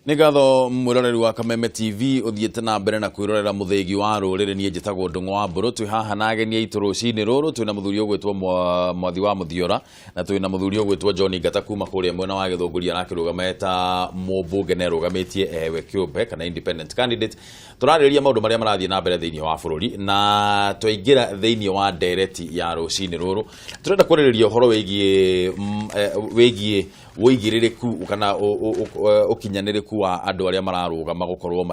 Nigatho mwiroreri wa Kameme TV uthiete na mbere na kwirorera muthegi wa ruriri nie njitagwo Ndung'u wa mburu twi haha na ageni aitu rucini ruru twina muthuri ogwitwo mwathi wa Muthiora na twina muthuri ogwitwo John Ngata kuma kuria mwena wa Githunguria na kirugameta mubunge ne rugamitie we kiumbe kana independent candidate turariria maundu maria marathie na mbere thiini wa bururi na twaingira thiini wa direct ya rucini ruru turenda kuriria uhoro wigie Uigiririki kana ukinyaniriku wa andu aria mararugama gukorwo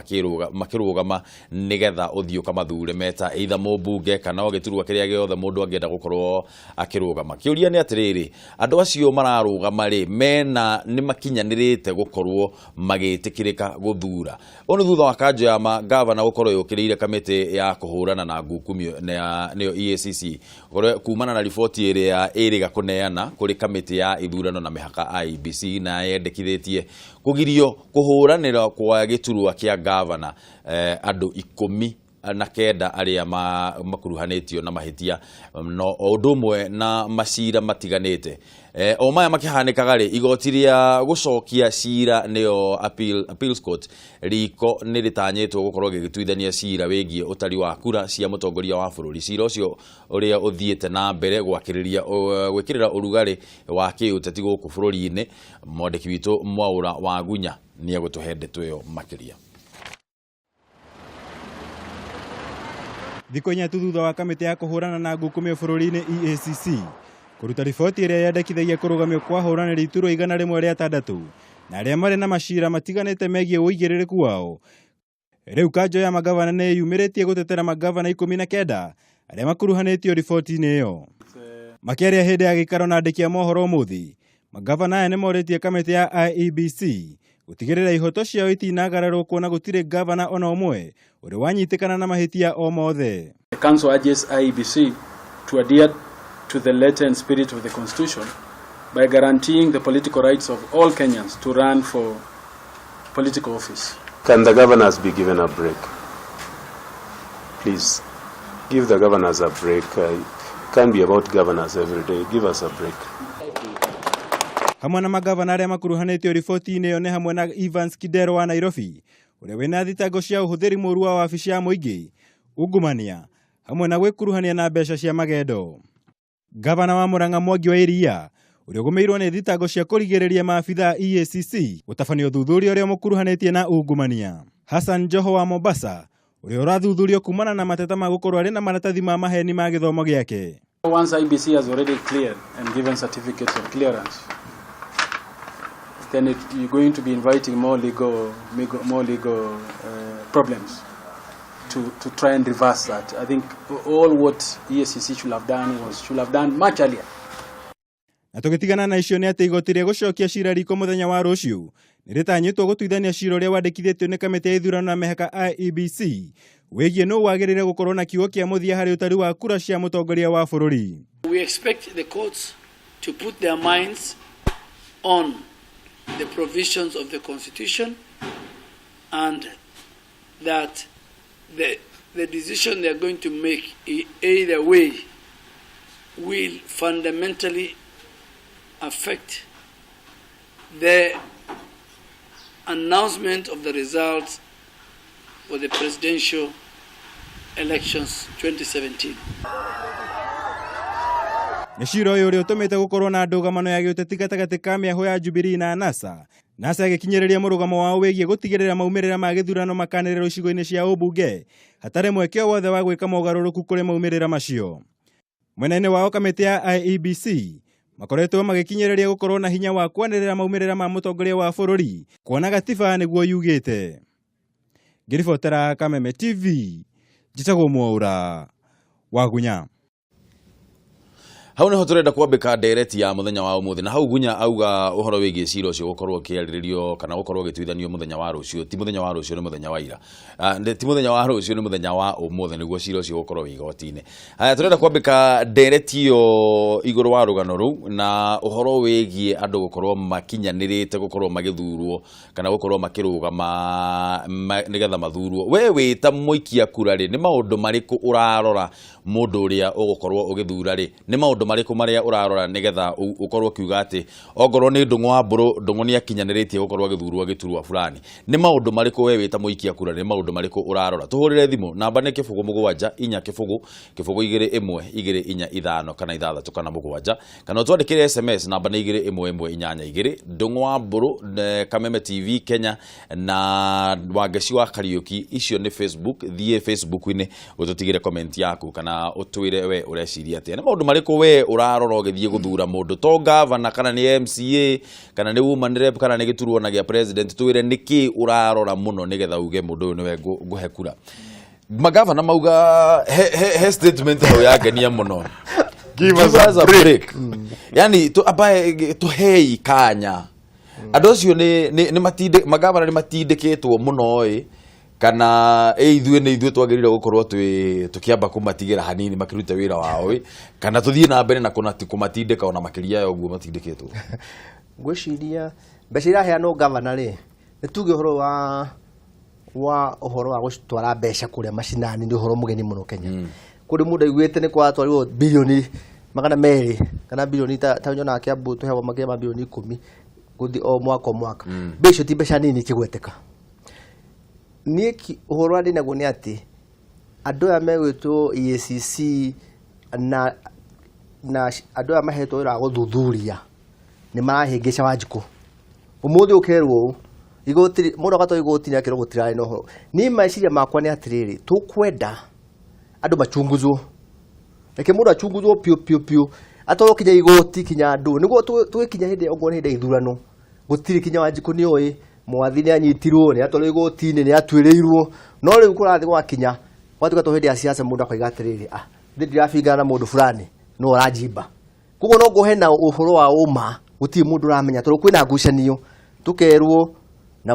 makirugama nigetha uthiuka mathure meta either mubunge kana ogiturwa kiria giothe mundu angienda gukorwo akirugama kiuria ni atiriri andu acio mararugama ri mena ni makinyanirite gukorwo magitikirika guthura onu thutha wa kanjo ya magavana gukorwo yukirire kamiti ya kuhurana na ngukumio niyo EACC kumana na riboti iria iriga kuneana kuri kamiti ya ithurano na mihaka IBC na yendekithitie kugirio kuhuranira kwa giturwa kia governor andu 19 aria makuruhanitio na mahitia no odumwe na macira matiganite o maya makihanikaga ri igoti ria gucokia cira niyo appeals court riko ni ritanyitwo gukorwo gigituithania cira wigie utari wa kura cia mutongoria wa bururi cira ucio uria uthiete na mbere gwakiriria gwikirira urugari wa kiuteti guku bururi-ini mwandiki witu Mwaura wa Gunya ni agutuhendetwe yo makiria Thikonya thutha wa kamiti ya kuhurana na ngukumio bururi-ini EACC kuruta riboti iria yendekithagia kurugamio kwa huraniri iturwa 106 na aria mari na macira matiganite megie uigiririku wao. Riu kanjo ya magavana ni yumiritie gutetera magavana 19 aria makuruhanitio riboti-ini iyo. Makiaria hindi ya gikaro na andiki a mohoro muthi magavana aya ni moritie kamiti ya IEBC gutigirira ihoto ciao itinagararwo kuona gutire governor ona umwe uri wanyitikana na mahitia o mothe. The council urges IEBC to adhere to the letter and spirit of the constitution by guaranteeing the political rights of all Kenyans to run for political office. Can the governors be given a break? Please, give the governors a break. It can't be about governors every day. Give us a break. Hamwe na magavana aria makuruhanitio riboti-ini iyo ni hamwe na Evans Kidero wa Nairobi uria wina thitango cia uhuthiri muru wa wabici ya muingi ungumania hamwe na gwikuruhania na mbeca cia magendo. Gavana wa Murang'a Mwangi wa Iria uria gumeirwo ni thitango cia kurigiriria maabitha EACC gutabanio thuthuria uria mukuruhanitie na ungumania. Hassan Joho wa Mombasa uria urathuthurio kumana na mateta ma gukorwo ari na maratathi ma maheni ma githomo giake. Once IBC has already cleared and given certificates of clearance, then you're going to be inviting more legal problems to try and reverse that. I think all what EACC should have done much earlier. Na tugitigana na icio ni ati igoti ria gucokia cira riko muthenya wa ruciu ni ritanyitwo gutuithania cira uria wandikithitio ni kamiti ya ithurano na mihaka IEBC wigie no wagirire gukorwo na kiugo kia muthia hari utari wa kura cia mutongoria wa bururi. We expect the courts to put their minds on the provisions of the constitution and that the decision they are going to make either way will fundamentally affect the announcement of the results for the presidential elections 2017. Nishiro yuri utumite gukorwo na ndugamano ya giuteti gatagati ka miaho ya Jubilee na NASA yagikinyiriria murugamo wao wigie gutigirira maumirira ma githurano makaniriro icigo-ini cia ubunge hatare mwekeo wothe wa gwika mogaruruku kuri maumirira macio. Mwena-ini wao kamiti ya IEBC makoretwo magikinyiriria gukorwo na hinya wa kwanirira maumirira ma mutongoria wa bururi kuona gatiba niguo yugite. Ngiribotera Kameme TV njitagwo Mwaura wa Gunya. Hau niho turenda kwambika direct ya muthenya wa umuthi na hau Gunya auga uhoro wigie cira ucio gukorwo kiariririo kana gukorwo gituithanio muthenya wa rucio ti muthenya wa rucio ni muthenya wa ira ti muthenya wa rucio ni muthenya wa umuthi niguo cira ucio gukorwo igoti-ini. Haya turenda kwambika direct yo iguru wa rugano ru na uhoro wigie andu gukorwo makinyanirite gukorwo magithurwo kana gukorwo makirugama nigetha mathurwo. We wita muikia kura ri ni maundu mariku urarora mundu uria ugukorwo ugithura ri ni maundu mariku maria urarora nigetha ukorwo kiuga ati ongorwo ni Ndung'u wa Mburu Ndung'u ni akinyaniritie gukorwo agithurwo giturwa fulani ni maundu mariku we wita muikia kura ni maundu mariku urarora tuhurire thimu namba ni 07 inya kibugu 2125 kana 6 kana 7 kana utwandikire SMS namba ni 2112 Ndung'u wa Mburu Kameme TV Kenya na Wangeci wa Kariuki icio ni Facebook thie Facebook ini ututigire comment yaku kana utwire we ureciria atia ni maundu mariku we urarora ugithie guthura mundu to governor kana ni MCA kana ni woman rep kana ni giturwo na gia president twire niki urarora muno nigetha uge mundu uyu niwe nguhe kura magavana mauga he statement hau yagenia muno give us a break yani to abaye to hey kanya adocio ni matinde magavana ni matindiketwo muno kana ithuĩ twagĩrĩire gũkorwo tukiamba kumatigira hanini makiruta wĩra wao kana tuthie na mbere na kumatindĩka ona makĩria ya ũguo matindĩkĩtwo ngwĩciria mbeca iraheanwo governor rĩ nĩ tuge ũhoro wa gũtwara mbeca kũrĩa macinani nĩ ũhoro mũgeni mũno Kenya kũrĩ mũndũ aiguĩte nĩ kwatwarirwo bilioni 200 kana bilioni ta nyona Kiambu tũheagwo makĩria bilioni 10 gũthi o mwaka mbeca ti mbeca nini kĩgweteka niĩ ũhoro ndĩ naguo nĩ atĩ andũ aya megwĩtwo EACC na andũ aya mahetwo wĩra wa gũthuthuria nĩ marahĩngĩca Wanjikũ ũmũthĩ ũkerwo igoti mũndũ agatwa igoti nĩ akĩrwo gũtirarĩ na ũhoro niĩ meciria makwa nĩ atĩrĩrĩ tũkwenda andũ machunguzwo reke mũndũ achunguzwo piũ atwarwo kinya igoti kinya andũ nĩguo tũgĩkinya hĩndĩ ongorwo hĩndĩ ya ithurano gũtirĩ kinya Wanjikũ nĩ oĩ mwathi nĩ anyitirwo nĩ atwarwo igoti-inĩ nĩ atuĩrĩirwo no rĩu kũrathiĩ gwakinya gwatuĩka hĩndĩ ya siasa mũndũ akoiga atĩrĩrĩ ndirabingana na mũndũ fulani no ũranjimba koguo no ngũhe na ũhoro wa ũma gũtirĩ mũndũ ũramenya tondũ kwĩna ngucanio tũkerwo na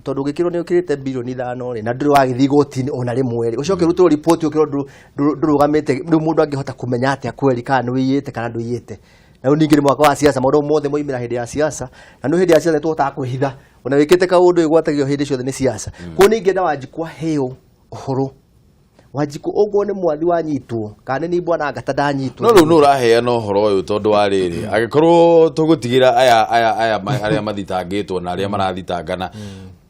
tondũ gĩkĩrwo nĩ ũkĩrĩte bilioni 5 na ndũrĩ wagĩthiĩ igoti-inĩ ona rĩmwe ũcio ũkĩrutwo ripoti ũkĩrwo ndũrũgamĩte rĩu mũndũ angĩhota kũmenya atĩa kweri kana nĩ wĩiyĩte kana ndũiyĩte na ningĩ nĩ mwaka wa siasa maũndũ mothe moimĩra hĩndĩ ya siasa na no hĩndĩ ya siasa nĩ tũhotaga kwĩhitha ona wĩkĩte kaũndũ ĩgwatagio hĩndĩ ciothe nĩ siasa koguo nĩ ingĩenda Wanjikũ aheo ũhoro Wanjikũ ũguo nĩ mwathi wanyitwo kana nĩ bwana ngata ndanyitwo no rĩu nĩ ũraheana ũhoro ũyũ tondũ wa rĩrĩ angĩkorwo tũgũtigĩra aya arĩa mathitangĩtwo na arĩa marathitangana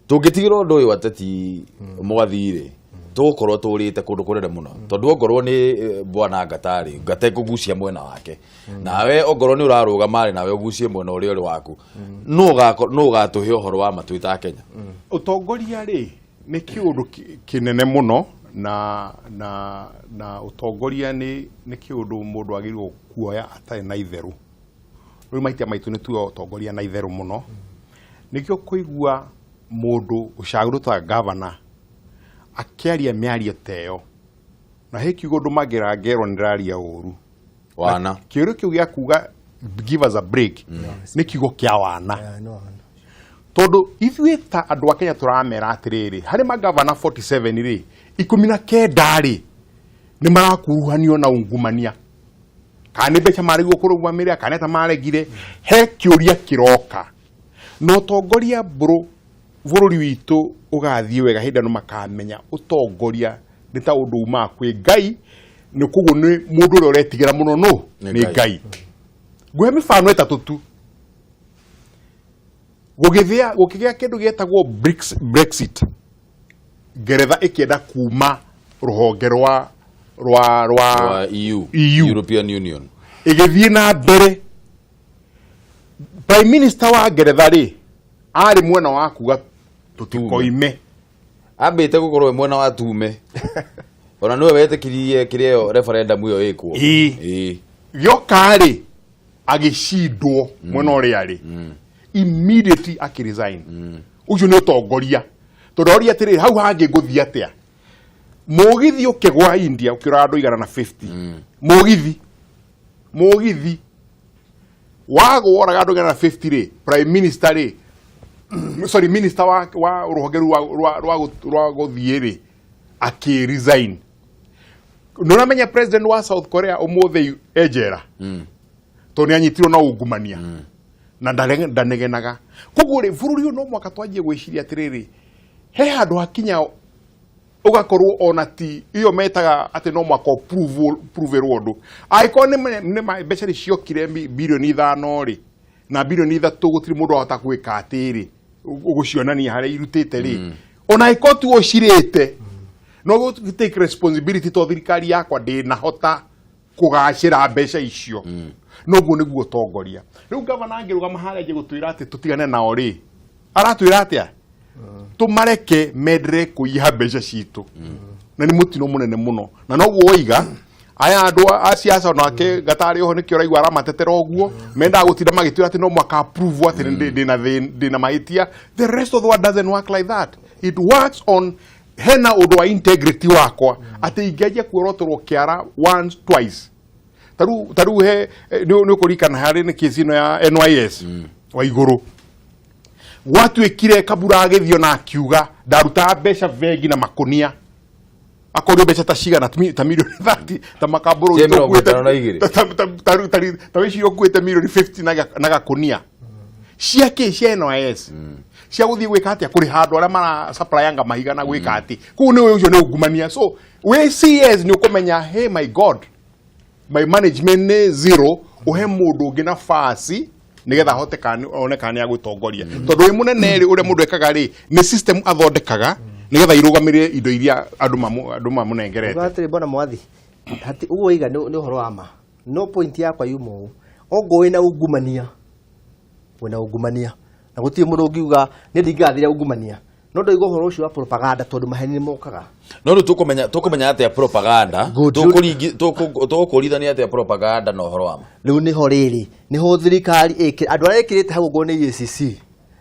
tũngĩtigĩra ũndũ ũyũ ateti mwathi-rĩ tũgũkorwo tũrĩte kũndũ kũnene mũno tondũ ongorwo nĩ bwana ngatarĩ ngate kũgucia mwena wake nawe ongorwo nĩ ũrarũgama nawe ũgucie mwena ũrĩa ũrĩ waku no ũgatũhe ũhoro wa matwĩta Kenya ũtongoria rĩ nĩ kĩũndũ kĩnene mũno na ũtongoria nĩ kĩũndũ mũndũ agĩrĩirwo kuoya atarĩ na itherũ rĩu maita maitũ nĩ tuoya ũtongoria na itherũ mũno nĩkĩo kũigua mũndũ ũcagũrĩtwo governor akĩaria mĩario teyo na he kiugo ndũmagĩra ngerwo nĩraria ũru wana kĩũrio kĩu gĩa kuga give us a break nĩ kiugo kĩa wana tondũ ithuĩ ta andũ a Kenya tũramera atĩrĩrĩ harĩ magavana 47 rĩ 19 rĩ nĩ marakuruhanio na ungumania kana nĩ mbeca marĩguo kũrũgamĩrĩra kana ta maregire he kĩũria kĩroka no ũtongoria bũrũri witũ ũgathiĩ wega hĩndĩ no makamenya ũtongoria nĩ ta ũndũ uma kwĩ Ngai nĩ koguo nĩ mũndũ ũrĩa ũretigĩra mũno no nĩ Ngai ngũhe mĩfano ĩtatũ tu gũkĩgĩa kĩndũ gĩetagwo Brexit Ngeretha ĩkĩenda kuma rũhonge rwa EU European Union ĩgĩthiĩ na mbere Prime Minister wa Ngeretha rĩ arĩ mwena wa kuga tũtikoime ambĩte gũkorwo mwena wa tume ona nĩwe wetĩkirie kĩrĩa referendum ĩyo ĩkwo gĩoka rĩ agĩcindwo mwena ũrĩa rĩ immediately akĩresign ũcio nĩ ũtongoria tondũ oria atĩrĩrĩ hau hangĩ ngũthiĩ atĩa mũgithi ũkĩgwa India ũkĩrora andũ 150 mũgithi wagwo oraga andũ 150 rĩ prime minister rĩ sorry minister wa rũhonge rwa gũthiĩ rĩ akĩresign nũramenya president wa South Korea ũmũthĩ ejera tondũ nĩ anyitirwo na ungumania na ndanegenaga koguo rĩ bũrũri ũyũ no mwaka twanjie gwĩciria atĩrĩrĩ he handũ hakinya ugakorwo ona ti iyo metaga ati no mwako prove rodo aiko ne mbeca ni ciokire bilioni 5 ri na bilioni 3 gutiri mundu ahota gwika atiri ugucionania hari irutite ri ona aiko tu ocirite no take responsibility to thirikari yakwa ndi nahota kugacira mbeca icio noguo niguo tongoria riu gavana angirugama haria je gutwira ati tutigane nao ri aratwira atia tumareke medre kuiha mbeca citu na ni mutino munene muno na noguo oiga aya andu a siasa onake gatari ho nikio raigwa aramatetera oguo menda gutinda magitwira ati no mwaka approve ati ndina maitia. The rest of the world doesn't work like that. It works on hena undu wa integrity wakwa ati ingeje kuorotorwo kiara once twice taru he ni ukurikana hari ni kizino ya NYS wa iguru watu ekire kabura agethio na akiuga ndaruta mbeca vengi na makonia akorio mbeca tashiga na ta milioni 30 ta makaburo ta wishio kwete milioni 50 na gakonia ciake cia NYS cia guthii gwika atia kuri handu ara mara supply anga mahiga na gwika ati ku ni ucio ni ungumania so we CS ni ukomenya hey my god my management ni zero uhe mundu ungi na fasi nigetha hote kan onekane agutongoria tondu wi munene ri ure mundu ekaga ri ni system athondekaga nigetha irugamirire indo iria andu mamunengerete atiri bona mwathi hati ugo iga ni horo ama no point yakwa yumo ogo wina ungumania na gutie mundu ngiuga ni ndingathira ungumania no ndo igo horo ucio wa propaganda tondu maheni ni mokaga no ru tukumenya ate ya propaganda tukurithania ate ya propaganda no horo ama riu ni horiri ni ho thirikari andu arekirite hau ngo ni EACC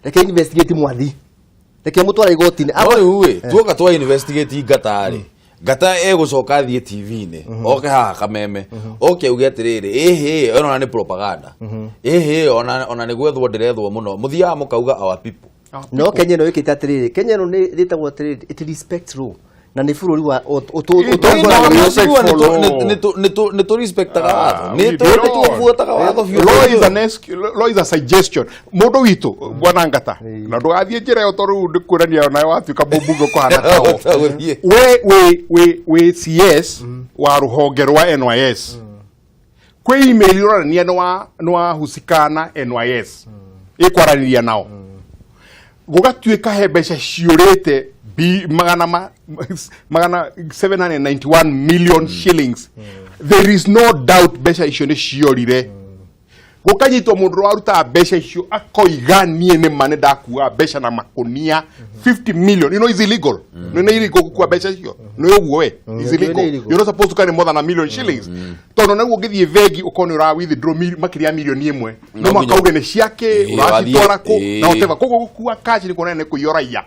reke investigate mwathi reke mutwara igotini tuoka twa investigate gata egucoka thie TV-ini oke haha kameme oke uge atiriri ona ni propaganda ona ni gwethwo ndirethwo muno muthia mukauga our people no Kenya no ikita atiriri Kenya no ni ritagwo atiriri it respect rule na ni bururi wa ni to respectaga watho ni to tuvuotaga watho law is a suggestion mundu witu bwana ngata na ndugathie njira yo toru ndikurania na watuika bumbugo ko hana tao we CS wa ruhonge rwa NYS kwi email urania no wa husikana NYS ikwaraniria nao gugatuika he mbeca ciurite magana 791 million shillings. There is no doubt mbeca icio ni ciorire gukanyitwo mundu waruta mbeca icio akoiganie ni mane ndakuwa mbeca na makonia 50 million. You know is illegal. No ni illegal gukua mbeca icio no uguo we is illegal. You're not supposed to carry more than a million shillings. Tono na ngithie vegi ukoni ura withdraw makiria milioni 1 no makauge ni ciake uratwara ko na hoteva kogo gukua cash ni kona ne kuyoraia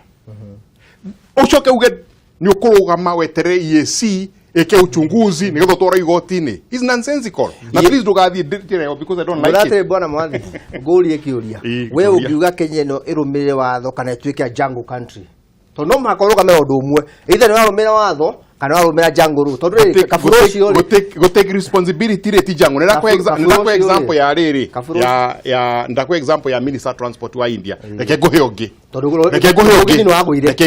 ucoke uge ni ukurugama wetere EAC eke uchunguzi nigetho twara igotini is nonsensical na please ndugathie dire because I don't like it bwana mwathi nguri ekiuria we ungiuga Kenya no irumirire watho kana tuike jungle country to no makoroga me undu umwe either ni warumira watho kana warumira jungle ru tondu kafuroshi ori go take responsibility reti jungle ndakwa example ya riri ya ndakwa example ya minister transport wa India reke guhe ongi reke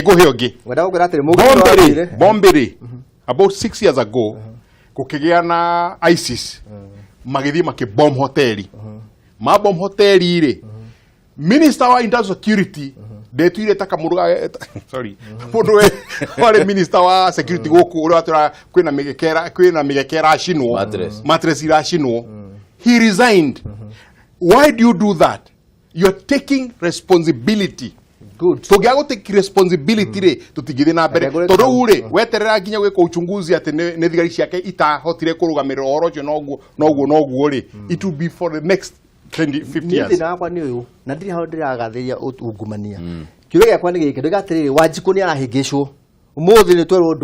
guhe ongi wenda ugira atiri mugiro Bombere about 6 years ago kukigia na ISIS magithi makibomb hoteli mabomb hoteli ire minister wa internal security detuire taka muruga sorry mundu wale minister wa security goku uri atura kwina migekera ashinwo mattress ira ashinwo he resigned. Why do you do that? You are taking responsibility. Good. Togia go take responsibility re tutigire na mbere tondu uri weterera nginya gwika uchunguzi ati ne thigari ciake itahotire kurugamira oro cio noguo ri it will be for the next 50 years. Ni nakwa ni uyu na ndiri hao ndiragathiria ungumania kiugo giakwa ni giki ndigatiriri Wanjiku ni arahingicwo umuthi ni twerwo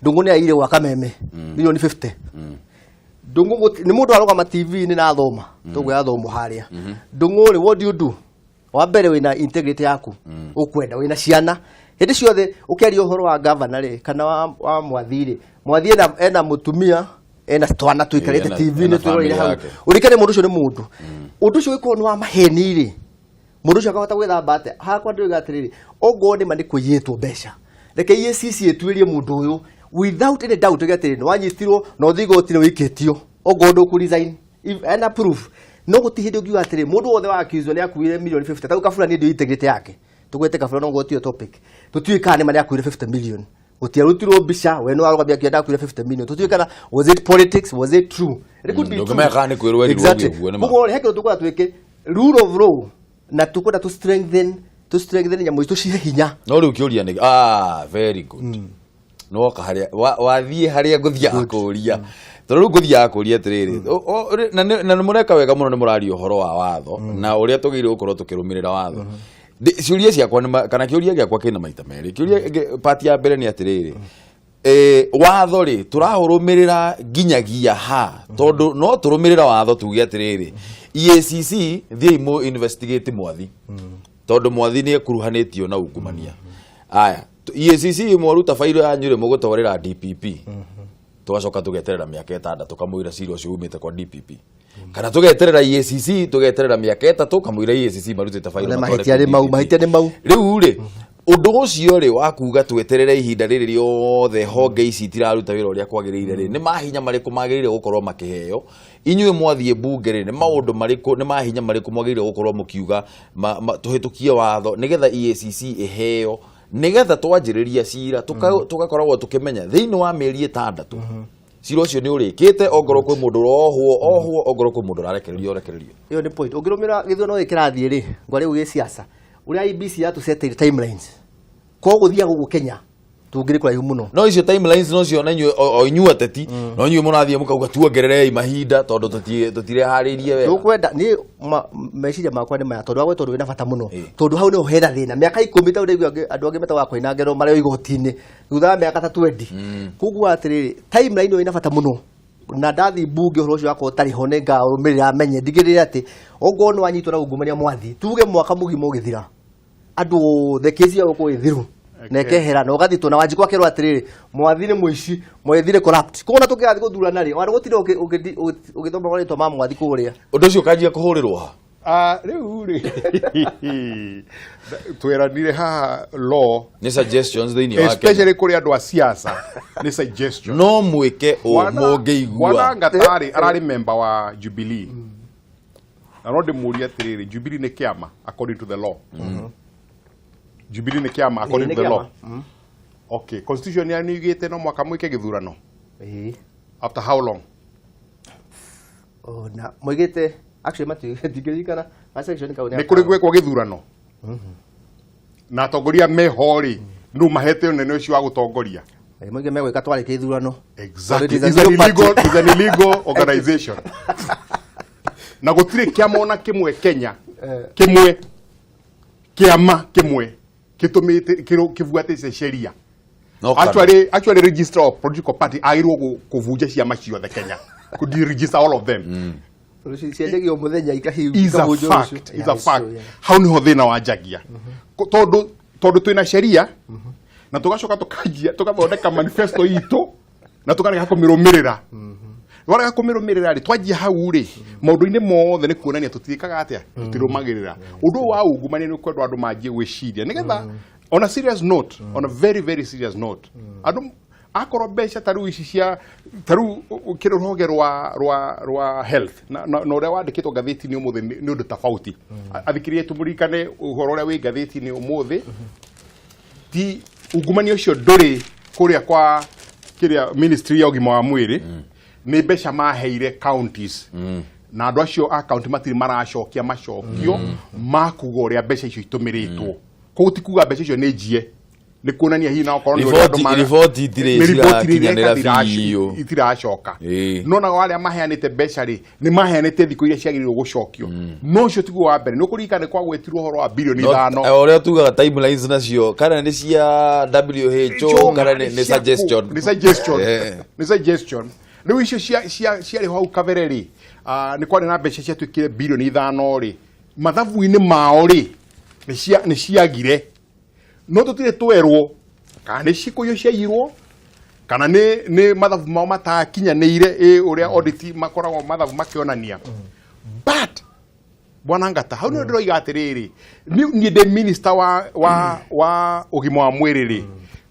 Ndung'u ni aire gwaka meme milioni 50 Ndung'u ni mundu arugama TV ni na thoma tugwe athomo haria Ndung'u what do you do wa mbere wina integrity yaku ukwenda wina ciana hindi ciothe ukiaria uhoro wa governor ri kana wa mwathiri ena mutumia ena twana tuikarite TV ni twirorire hau urikane mundu ucio ni mundu undu ucio wiko ni wa maheni ri mundu ucio akahota gwithamba ate hakwa ndiuga atiriri ogo ni mani kuyitwo mbeca reke EACC etwirie mundu uyu without any doubt gete no wanyitirwo no thigo tire wiketio ogondo ku resign if ana proof no gutihinde ugiwa atire mundu wothe wa accused ni akuire million 50 tau kabura ni ndio integrity yake tugwete kabura no gotio topic tutuikane mali akuire 50 million utiarutirwo bisha we no arugambia kienda akuire 50 million tutuikana was it politics was it true it could be true exactly mugo heke tukwa tweke rule of law na tukwenda to strengthen nyamũ itu cihe hinya no riu kiuria ni very good no kaharia wathie haria nguthia akuria tondu nguthia akuria atiriri na mureka wega muno ni murario horo wa watho na uria tugire gukorwo tukirumirira watho ciuria ciakwa kana kiuria giakwa kina maita meri kiuria part ya mbere ni atiriri watho ri turahurumirira nginyagia ha tondu no turumirira watho tuge atiriri EACC thie mo investigate mwathi tondu mwathi ni ekuruhanitio na ungumania aya EACC mwaruta failo ya nyure mugutwarira DPP tugacoka tugeterera miaka 6 tukamwira cira ucio umite kwa DPP kana tugeterera EACC tugeterera miaka 3 kamwira EACC marutite failo mahitia ni mau riu ri undu ucio ri wakuga tweterere ihinda riri riothe honge ici tiraruta wira uria kwagirire ri ni mahinya mariku magirire gukorwo makiheo inyue mwathie bunge ri ni maundu mariku ni mahinya mariku mwagirire gukorwo mukiuga tuhitukie watho nigetha EACC iheo nigetha twanjiriria cira tugakoragwo tukimenya thiini wa mieri 6 cira ucio ni urikite ongorwo kwi mundu ohwo ongorwo kwi mundu rarekererio iyo ni point ungirumira githono gikirathie ri ngwari ugi siasa uria IBC yatu set timelines ko guthia gugu Kenya tungiri kuraihu muno no icio timelines no cio na inyu ateti no inyu munathie mukauga tuongerere mahinda tondu tutire haririe wega tukwenda ni meciria makwa ni maya tondu agwe wina bata muno tondu hau no hera thina miaka 10 ta uregwa andu angi meta wakwa ina ngero mario igotini thutha miaka 20 kugwa atiriri timeline ina bata muno na ndathi bunge horo ucio akwo tari honenga umirira menye ndigirire ati ongono wanyitwo na ungumania mwathi tuge mwaka mugimo ugithira andu the case yao ko ithiru nekehera no gathitwo na wanjikwa kerwa atiriri mwathi ni muici mwethire corrupt kuona tukiathi guthurana ri wari gutire ugithoma gwa ritwa ma mwathi kuria undu ucio kanjia kuhurirwa riu ri tweranire ha law ni suggestions thiini wa especially kuri andu a siasa ni suggestions no mwike o mungeigua wana ngatari arari member wa Jubilee na no ndimuria atiriri Jubilee ni kiama according to the law Jubilee ni kiama according to the law okay constitution ya nigite no mwaka mwike githurano after how long na mwigite actually mati digirikana section kauni ni kuri gwekwo githurano na atongoria mehori nu mahete nene ucio wa gutongoria mwige megwika twari kithurano exactly is an illegal organization na gutire kiama ona kimwe Kenya kimwe kiama kimwe kitumite kivuatite sheria actually register of political party airwo kuvunja ciama ciothe Kenya could you register all of them is a fact how ni hothina wanjagia tondu twina sheria na tugacoka tukajia tukathondeka manifesto itu na tukarega kumirumirira warega kumirumirira ri twajia hau ri maundu-ini mothe ni kuonania tutikaga atia tutirumagirira undu wa ungumania ni kwendwa andu manjie gwiciria nigetha on a serious note on a very very serious note andu akoro besha taru ici cia taru kiro roge rwa health na uria wandikitwo gatheti ni umuthi ni undu tofauti athikirie tumurikane uhoro uria wi gatheti ni umuthi ti ungumania ucio nduri kuria kwa kiria ministry ya ugima wa mwiri ni besha maheire counties na andu acio a county matiri maracokia macokio makuga uria besha icio itumiritwo ko tikuga besha icio ni njie ni kuonania hii na okorwo report itire itiracoka no na wale maheanite mbeca ri ni maheanite thiko iria ciagiriirwo gucokio no cio tiguo wa mbere ni kurika ni kwa gwetirwo horo wa bilioni 5 oria tugaga timelines nacio kana ni cia WHO kana ni suggestion riu icio ciari hau kabere ri ni kwani na mbeca cia twikire bilioni 5 ri mathabu-ini mao ri ni ciagire no tutire twerwo kana ni cikuyo ciairwo kana ni mathabu mao matakinyanĩire uria audit makoragwo mathabu makionania but bwana ngata hau ni ndiro igatiriri ni de minister wa ugima wa mwiriri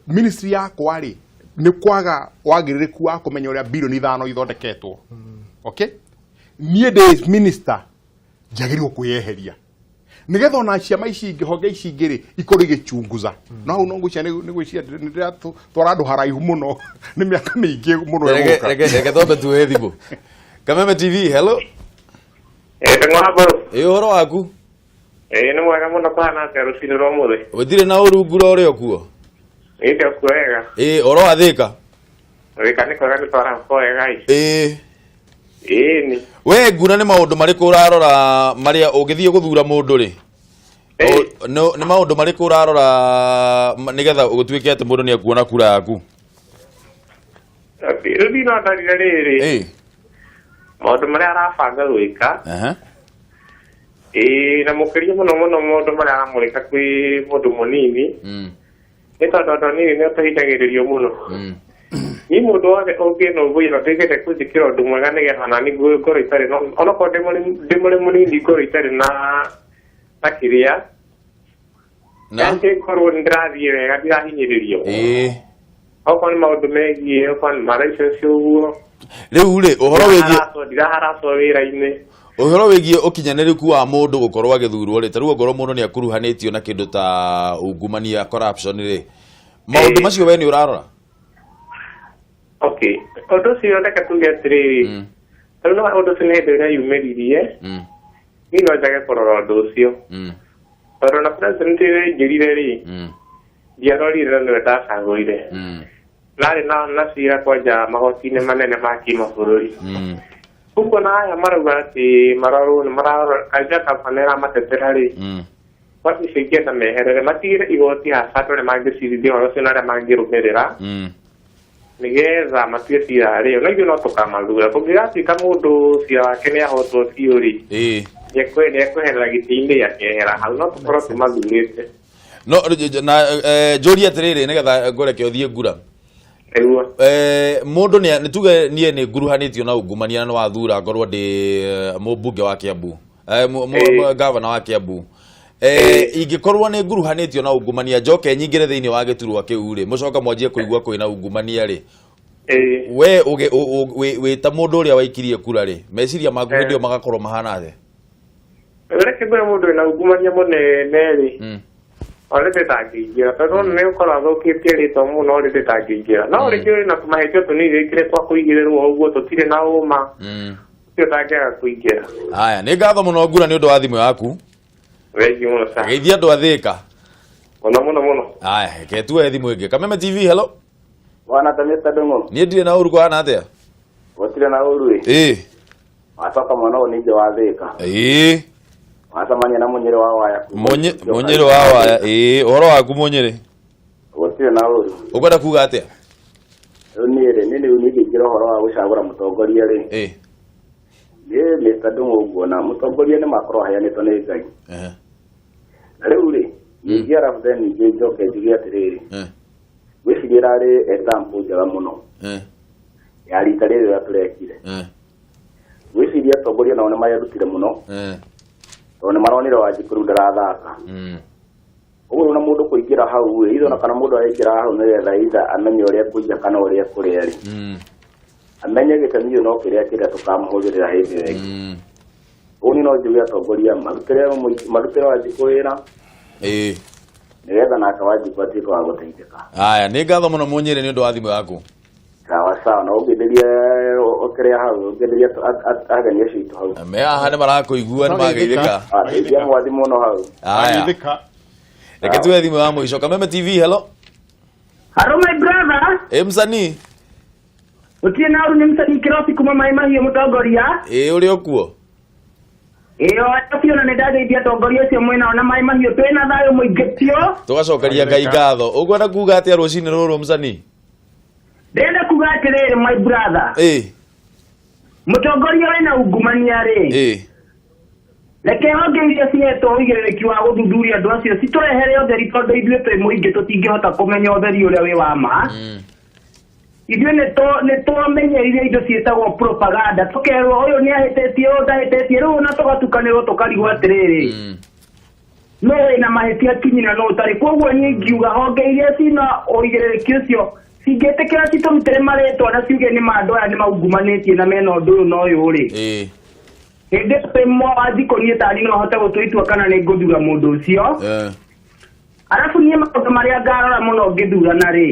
ministry yakwa ri ni kwaga wagiririku wa kumenya uria bilioni 5 ithondeketwo. Okay, nie de minister jagirwo kuyeheria nigetha ona ciama ici ingi honge ici ingiri ikoro igichunguza no hau no ngucia ni gwiciria ndira twarando haraihu muno ni miaka mingi muno yoka reke tombe tuwe thimu Kameme TV. Hello. Horo waku? Ni mwega muno kana atia rucini rwa muthi. Withire na urungu ro rio kuo? Ndio kuega. Oro athika. Wika ni kwega ni twara kwega ici. Ni. We nguna ni maundu mariku urarora maria ungithie guthura mundu ri? No ni maundu mariku urarora nigetha gutwike ati mundu ni akuona kura yaku? Rudi no ndarire riri. Maundu maria arabanga gwika. Na mukiria muno maundu maria aramurika kwi mundu munini. Ni tondu nini ni utahitagiririo muno. Ni mundu wothe ungina ubwira tegete kuthikira undu mwega nigetha nani ngoro itari no onako ndimuri munini ngoro itari na kiria na korwo ndirathie wega ndirahinyiririo okorwo ni maundu megie okorwo ni maracio ciuguo riu ri uhoro wigie ndiraharaco wira-ini uhoro wigie ukinyaniriku wa mundu gukorwo agithurwo ri taruo ngoro mundu ni akuruhanitio na kindu ta ungumania corruption ri maundu macio we ni urarora? Okay, undu cio ndeka tuge atiriri no undu cio ni hindi iria yumiririe ni no njage kurora undu ucio tondu na president iri ingirire ri ndiarorire niwe ndacagurire nari na cira kwanja magoti-ini manene ma kimabũrũri kuko na aya marauga ati marorwo ni mararora kaja kampani ĩramatetera ri wathi cio ingĩenda meherere matigire igoti hasa andũ arĩa mangĩcirithia ũhoro ũcio na arĩa mangĩrũmĩrĩra nigetha matige cira rĩo na ithuĩ no tũkamathura kũngĩgatuĩka mũndũ cira wake nĩ ahotwo biũ ri nĩekweherera gĩtĩ-inĩ gĩakehera hau no tũkorwo tũmathurĩte no na njũrie atirĩrĩ nigetha ngũreke ũthiĩ ngura mundu ni tuge nie ni nguruhanitio na ungumania na wathura ngorwo ndi mũmbunge wa Kiambu gavana wa Kiambu ingikorwo ni nguruhanitio na ungumania njoke nyingire thiini wa giturwa kiu ri mucoka mwanjie kuigua kwina ungumania ri we ta mundu uria waikirie kura ri meciria maku ndio magakorwo mahana the reke gwe mundu na ungumania munene ri ore ndĩtangĩingĩra tondũ nĩ ũkorwo athũkĩtie rĩtwa mũno ore ndĩtangĩingĩra no rĩngĩ na tũmahĩtio tũnini gĩkĩre twa kũigĩrĩrwo ũguo tũtirĩ na ũma ũcio ũtangĩaga kũingĩra. Aya nĩ ngatho mũno ngura nĩ ũndũ wa thimũ yaku. Wengi mũno sa. Geithia andũ athĩka. Mũno. Aya reke tuoe thimũ ĩngĩ. Kameme TV hello. Wana ta Mr. Ndung'u. Niĩ ndirĩ na ũru kũhana atĩa? Gũtirĩ na ũru ĩ. Wacoka mwana ũyũ nĩnjĩ wathĩka. Wasamania na Munyĩrĩ wa waya. Munyĩrĩ wa waya ũhoro waku Munyĩrĩ? Gũtirĩ na ũru. Ũkwenda kuga atĩa? Nĩ ingĩingĩra ũhoro wa gũcagũra mũtongoria rĩ. Nĩ Mr. Ndung'u nguona mũtongoria nĩ makorwo aheanĩtwo nĩ Ngai. Na rĩu rĩ ingĩara then ningĩ njoke njuge atĩrĩrĩ. Gwĩciria ĩrarĩ example njega mũno. Ya rita rĩrĩ rĩrĩa tũrekire. Gwĩciria atongoria nao nĩ marerutire mũno. Tondũ nĩ maronire Wanjikũ ndarathaka. Ũguo na mũndũ kũingĩra hau ĩ na kana mũndũ araingĩra hau nĩgetha either amenye ũrĩa kũiya kana ũrĩa kũrĩa rĩ. Amenye gĩtũmi no kĩrĩa tũkamũhũthĩrĩra hĩndĩ ĩyo ĩngĩ. Ũguo no njuge atongoria marutĩre Wanjikũ wĩra. Nĩgetha nake Wanjikũ atuĩke wa gũteithĩka. Aya nĩ ngatho mũno Munyĩrĩ nĩ ũndũ wa thimũ yaku. Sawa na ũngĩnderia ũkĩrĩa hau ũngĩnderia ageni acio itũ hau. Me haha nĩ marakũigua nĩ mageithĩka. Ndeithia mwathi mũno hau. Aya reke tuoe thimũ ya mũico. Kameme TV hello. Hello my brother. Msanii. Utie na uru ni msanii Kirosi kuma Mai Mahiũ mũtongoria. Ũrĩ okuo? Ona nĩ ndageithia atongoria acio mwena ona Mai Mahiũ twĩna thayũ mũingĩ biũ. Tũgacokeria Ngai ngatho. Ũkwenda kuga atĩa rũcinĩ rũrũ msanii? Ndenda kuga atĩrĩrĩ my brother. Mũtongoria wĩna ungumania rĩ. Reke honge iria cihetwo ũigĩrĩrĩki wa gũthuthuria andũ acio citũrehere ũtheri tondũ ithuĩ twĩ mũingĩ tũtingĩhota kũmenya ũtheri ũrĩa wĩ wa ma. Ithuĩ nĩ twamenyerire indo ciĩtagwo propaganda tũkerwo ũyũ nĩ ahĩtĩtie ũyũ ndahĩtĩtie rĩu ona tũgatukanĩrwo tũkarigwo atĩrĩrĩ. no wĩna mahĩtia kinyina no ũtarĩ koguo niĩ ngiuga honge iria cina ũigĩrĩrĩki ũcio cingĩtĩkĩra citũrutĩre marĩtwa na ciuge nĩ andũ aya nĩ maungumanĩtie na mena ũndũ ũyũ na ũyũ rĩ hĩndĩ ĩmwe wanjikũ niĩ tani no hote gũtua itua kana nĩ ngũthura mũndũ ũcio arabu niĩ maũndũ marĩa ngarora mũno ngĩthurana rĩ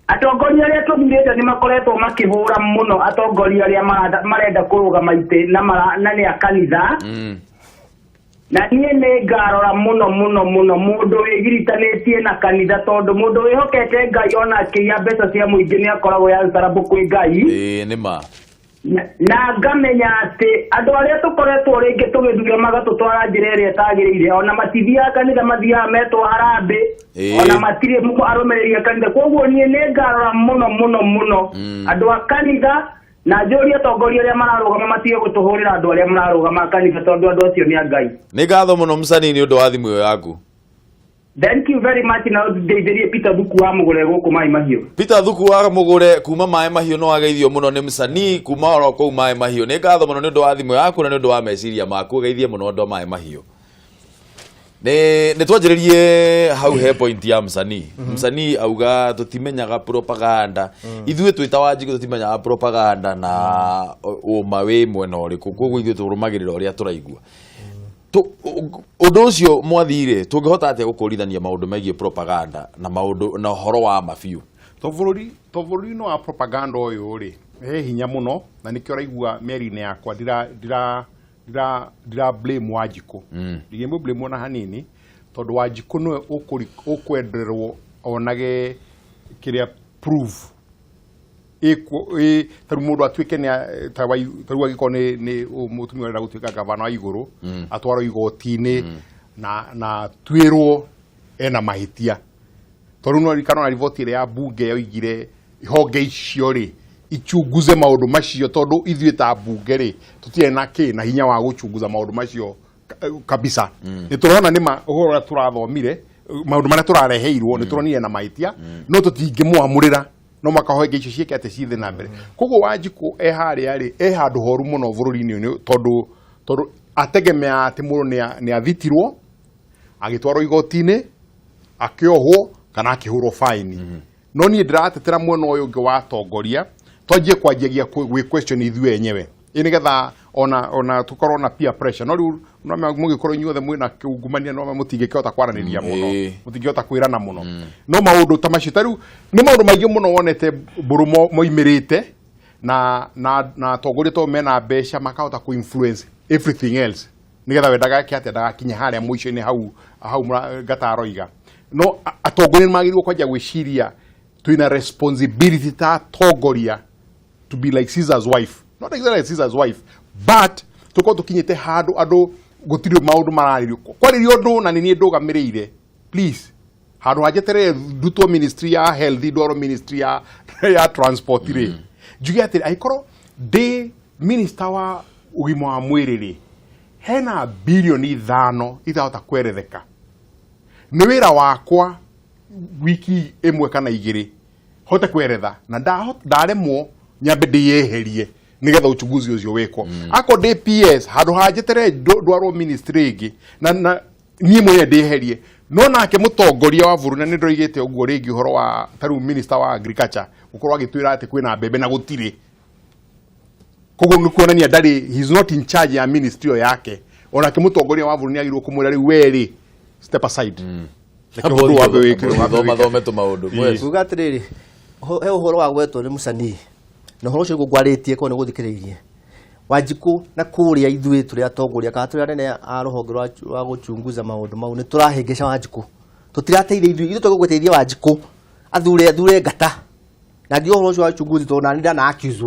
atongoria arĩa tũthurĩte nĩ makoretwo makĩhũra mũno atongoria arĩa marenda kũrũgama itĩ na nĩ a kanitha na niĩ nĩ ngarora mũno mũndũ wĩgiritanĩtie na kanitha tondũ mũndũ wĩhokete Ngai ona akĩiya mbeca cia mũingĩ nĩ akoragwo yarutarambũ kwĩ Ngai nĩ ma na ngamenya atĩ andũ arĩa tũkoretwo rĩngĩ tũgĩthura magatũtwara njĩra ĩrĩa ĩtagĩrĩire ona matithiaga kanitha mathiaga metwo harambĩ ona matirĩ arũmĩrĩri a kanitha koguo niĩ nĩ ngarora mũno andũ a kanitha na njũria atongoria arĩa mararũgama matige gũtũhũrĩra andũ arĩa mararũgama kanitha tondũ andũ acio nĩ a Ngai. Nĩ ngatho mũno Mũcani nĩ ũndũ wa thimũ ĩyo yaku. Thank you very much na ndeithĩrie Peter Thuku wa Mũgũre gũkũ Maĩ Mahiũ. Peter Thuku wa Mũgũre kuma Maĩ Mahiũ no ageithio mũno nĩ Mũcani kuma oro kũu Maĩ Mahiũ. Nĩ ngatho mũno nĩ ũndũ wa thimũ yaku na nĩ ũndũ wa meciria maku geithie mũno andũ a Maĩ Mahiũ. Nĩ twanjĩrĩrie hau he point ya Mũcani. Mũcani auga tũtimenyaga propaganda. Ithuĩ twĩta Wanjikũ tũtimenyaga propaganda na ũma wĩ mwena ũrĩkũ. Koguo ithuĩ tũrũmagĩrĩra ũrĩa tũraigua. Ũndũ ũcio mwathire tũngĩhota atĩa gũkũrithania maũndũ megiĩ propaganda na maũndũ na ũhoro wa mabiũ. Tobũrũri no wa propaganda ũyũ rĩ he hinya mũno na nĩkĩo raigua mĩeri-inĩ yakwa ndira blame Wanjikũ ndigĩmũ blame ona hanini tondũ Wanjikũ nĩwe ũkwenderwo onage kĩrĩa prove tarũ mũndũ atuĩke tarũ agĩkorwo nĩ mũtumia ũrenda gũtuĩka gavana wa igũrũ atwarwo igoti-inĩ na twĩrwo ena mahĩtia tondũ no rikana riboti ĩrĩa ya mbunge yoigire honge icio rĩ ichunguze maũndũ macio tondũ ithuĩ ta mbunge rĩ tũtirĩ na hinya wa gũchunguza maũndũ macio kabisa nĩ tũrona nĩ ũhoro ũrĩa tũrathomire maũndũ marĩa tũrareheirwo nĩ tũronire na mahĩtia no tũtingĩmwamũrĩra no makahonge icio ciĩkĩte cithiĩ na mbere koguo Wanjikũ harĩa rĩ handũ horu mũno bũrũri-inĩ ũyũ tondũ ategemea atĩ mũndũ nĩ athitirwo agĩtwarwo igoti-inĩ akĩohwo kana akĩhũrwo faini no niĩ ndĩratetera mwena ũyũ ũngĩ wa atongoria twanjie kwanjagia gwĩ question ithuĩ enyewe nĩgetha ona tũkorwo na peer pressure no rĩu no mũgĩkorwo inyuothe mwĩna kĩungumania no mũtingĩkĩhota kwaranĩria mũno mũtingĩhota kwĩrana mũno no maũndũ ta macio tarĩu nĩ maũndũ maingĩ mũno wonete mbũrũ moimĩrĩte na atongoria to mena mbeca makahota ku influence everything else nĩgetha wendaga atĩ ndagakinya harĩa mũico-inĩ hau ngataroiga no atongoria nĩmagĩrĩirwo kwanja gwĩciria twĩna responsibility ta atongoria to be like Caesar's wife not exactly like Caesar's wife but tuko tukinyite handũ andũ gũtirĩ maũndũ mararĩrio kwarĩrio ũndũ na nĩ ndũgamĩrĩire please handũ hajetere ndutwo ministry ya health ndwaro ministry ya transport rĩ njuge atĩ aikorwo ndĩ minister wa ũgima wa mwĩrĩ rĩ hena bilioni 5 itahota kweretheka nĩ wĩra wakwa wiki ĩmwe kana igĩrĩ hote kweretha na ndaremwo nyambe ndĩyeherie nĩgetha uchunguzi ũcio wĩkwo ako DPS handũ hajetere ndwarwo ministry ĩngĩ na niĩ mwene ndĩyeherie no nake mũtongoria wa bũrũri na nĩ ndoigĩte ũguo rĩngĩ ũhoro wa tarĩu minister wa agriculture gũkorwo agĩtwĩra atĩ kwĩna mbembe na gũtirĩ koguo nĩ kuonania ndarĩ he's not in charge ya ministry ĩyo yake onake mũtongoria wa bũrũri nĩ agĩrĩirwo kũmwĩra rĩu werĩ step aside mathome tũmaũndũ kuga atĩrĩrĩ he ũhoro wa gwetwo nĩ Mũcani na ũhoro ũcio ngwarĩtie korwo nĩ gũthikĩrĩirie Wanjikũ na kũrĩa ithuĩ tũrĩ atongoria kana tũrĩ anene a rũhonge rwa gũchunguza maũndũ mau nĩ tũrahĩngĩca Wanjikũ tũtirateithia ithuĩ tũgũteithia Wanjikũ athure ngata na ndio ũhoro ũcio wa uchunguzi tondũ nani ndana accuse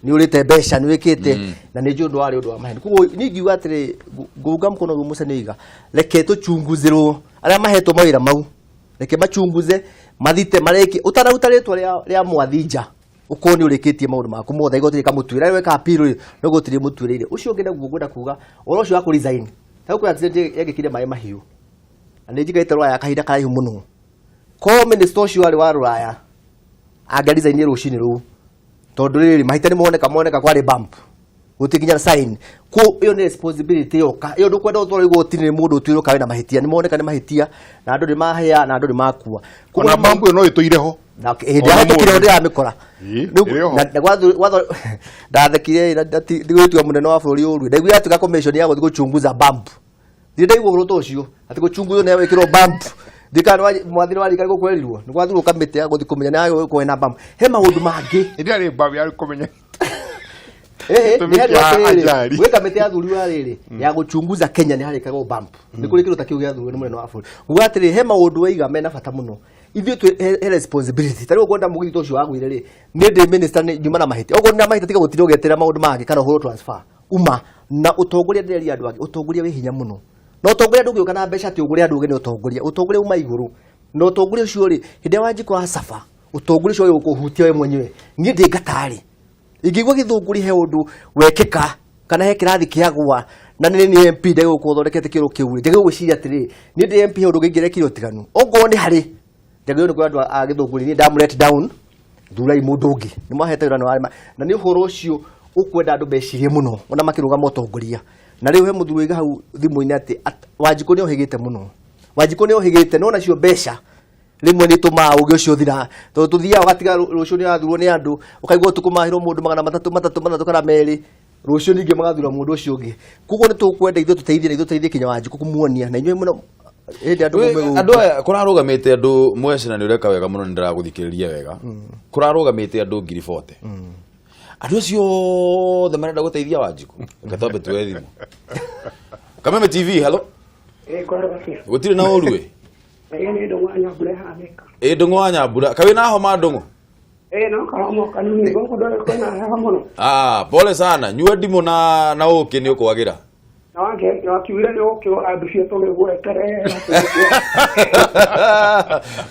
nĩ ũrĩte mbeca nĩ wĩkĩte na nĩ njũndũ warĩ ũndũ wa maheni koguo niĩ ngiuga atĩrĩ ngũnga mũkono gwĩ Mũcani iga reke tũchunguzĩrwo arĩa mahetwo mawĩra mau reke machunguze mathite mareke utanaruta rĩtwa rĩa mwathinja ukoni ũrĩkĩtie maũndũ maku mothe igoti rĩkamũtuĩra weka appeal no gũtirĩ mũtuĩrĩire ũcio ũngĩ naguo ngwenda kuga ũhoro ũcio wa resign ta kwa accident yagĩkire Maĩ Mahiũ na nĩ njigaite rwaya kahinda karaihu mũno ko minister ũcio arĩ wa rwaya anga resign rũcinĩ rũu tondũ rĩrĩ mahita nĩ moneka kwarĩ bump gutikinya sign ko iyo ni responsibility yoka iyo ndukwenda utware igotini mundu utwiro kawe na mahitia ni moneka ni mahitia na andu ni mahea na andu ni makua kuna bambu no ituireho na ndio tukire ndio amikora na gwatho ndathekire ndigwitwa munene wa bũrũri ũru ndaigua atuka commission ya gũthii gũchunguza bump ndaigua ũhoro ũcio ati gũchunguzo nayo wĩkĩrwo bump ndikana mwathiri wa rikari gũkwerirwo nĩ gwathirwo kamĩtĩ ya gũthii kũmenya nayo kwena bump he maũndũ mangĩ ndirarĩ bump ya kũmenya we kamĩtĩ ya thuri wa rĩrĩ ya gũchunguza Kenya nĩ harĩkagwo bump nĩ kũrĩ kĩrũta kĩu gĩa thuri nĩ mũnene wa bũrũri uga atĩrĩ he maũndũ waiga mena bata mũno ithuĩ twĩ responsibility tari ũkwenda mũgithito ũcio wagwire rĩ nĩ ndĩ minister nĩ nyuma na mahĩtia ũguo na mahĩtia tiga gũtirĩ ũgetĩra maũndũ mangĩ kana ũhoro transfer uma na ũtongoria ndĩrĩ andũ angĩ ũtongoria wĩ hinya mũno na ũtongoria ndũngĩũka na mbeca ti ũgũrĩ andũ ũngĩ nĩ ũtongoria uma igũrũ na ũtongoria ũcio rĩ hĩndĩ ya Wanjiku wa saba ũtongoria ũcio ũkũhutia we mwenyewe niĩ ndĩ ngatarĩ ingĩigua gĩthũngũri he ũndũ wekĩka kana he kĩrathi kĩagwa na nĩ MP ndagĩgũkorwo ũthondekete kĩrũ kĩu rĩ ndagĩgũciria atĩrĩ nĩ ndĩ MP he ũndũ ũngĩingĩrekire ũtiganu okorwo nĩ harĩ ndagĩrĩirwo nĩ kwenda andũ a gĩthũngũri niĩ ndamu-let down thurai mũndũ ũngĩ nĩ mwahete wĩra na nĩ ũhoro ũcio ũkwenda andũ mecirie mũno ona makĩrũgama ũtongoria na rĩu he mũthuri wĩiga hau thimũ-inĩ atĩ Wanjiku nĩ ohĩgĩte mũno Wanjiku nĩ ohĩgĩte no nacio mbeca rimwe nĩ tũmaa ũgĩ ũcio thira tondũ tũthiaga ũgatiga rũciũ nĩ arathurwo nĩ andũ ũkaigua ũtukũmahĩrwo mũndũ magana matatũ kana merĩ rũciũ ningĩ magathura mũndũ ũcio ũngĩ koguo nĩ tũkwenda ithuĩ tũteithie kinya Wanjiku kumuonia na inyuĩ mũno andũ aya kũrarũgamĩte andũ mwecina nĩ ũreka wega mũno nĩ ndĩragũthikĩrĩria wega kũrarũgamĩte andũ 40,000 andũ acio othe marenda gũteithia Wanjiku reke twambe tuoe thimũ Kameme TV hello gũtirĩ na ũru Ndung'u wa Nyambura kawe na homa Ndung'u no karamu kanini goko ndore kwena heho muno pole sana nyua ndimũ na ũkĩ nĩ ũkwagira na wange wakiwire nĩ ũkĩ andu cio tũgĩgweterera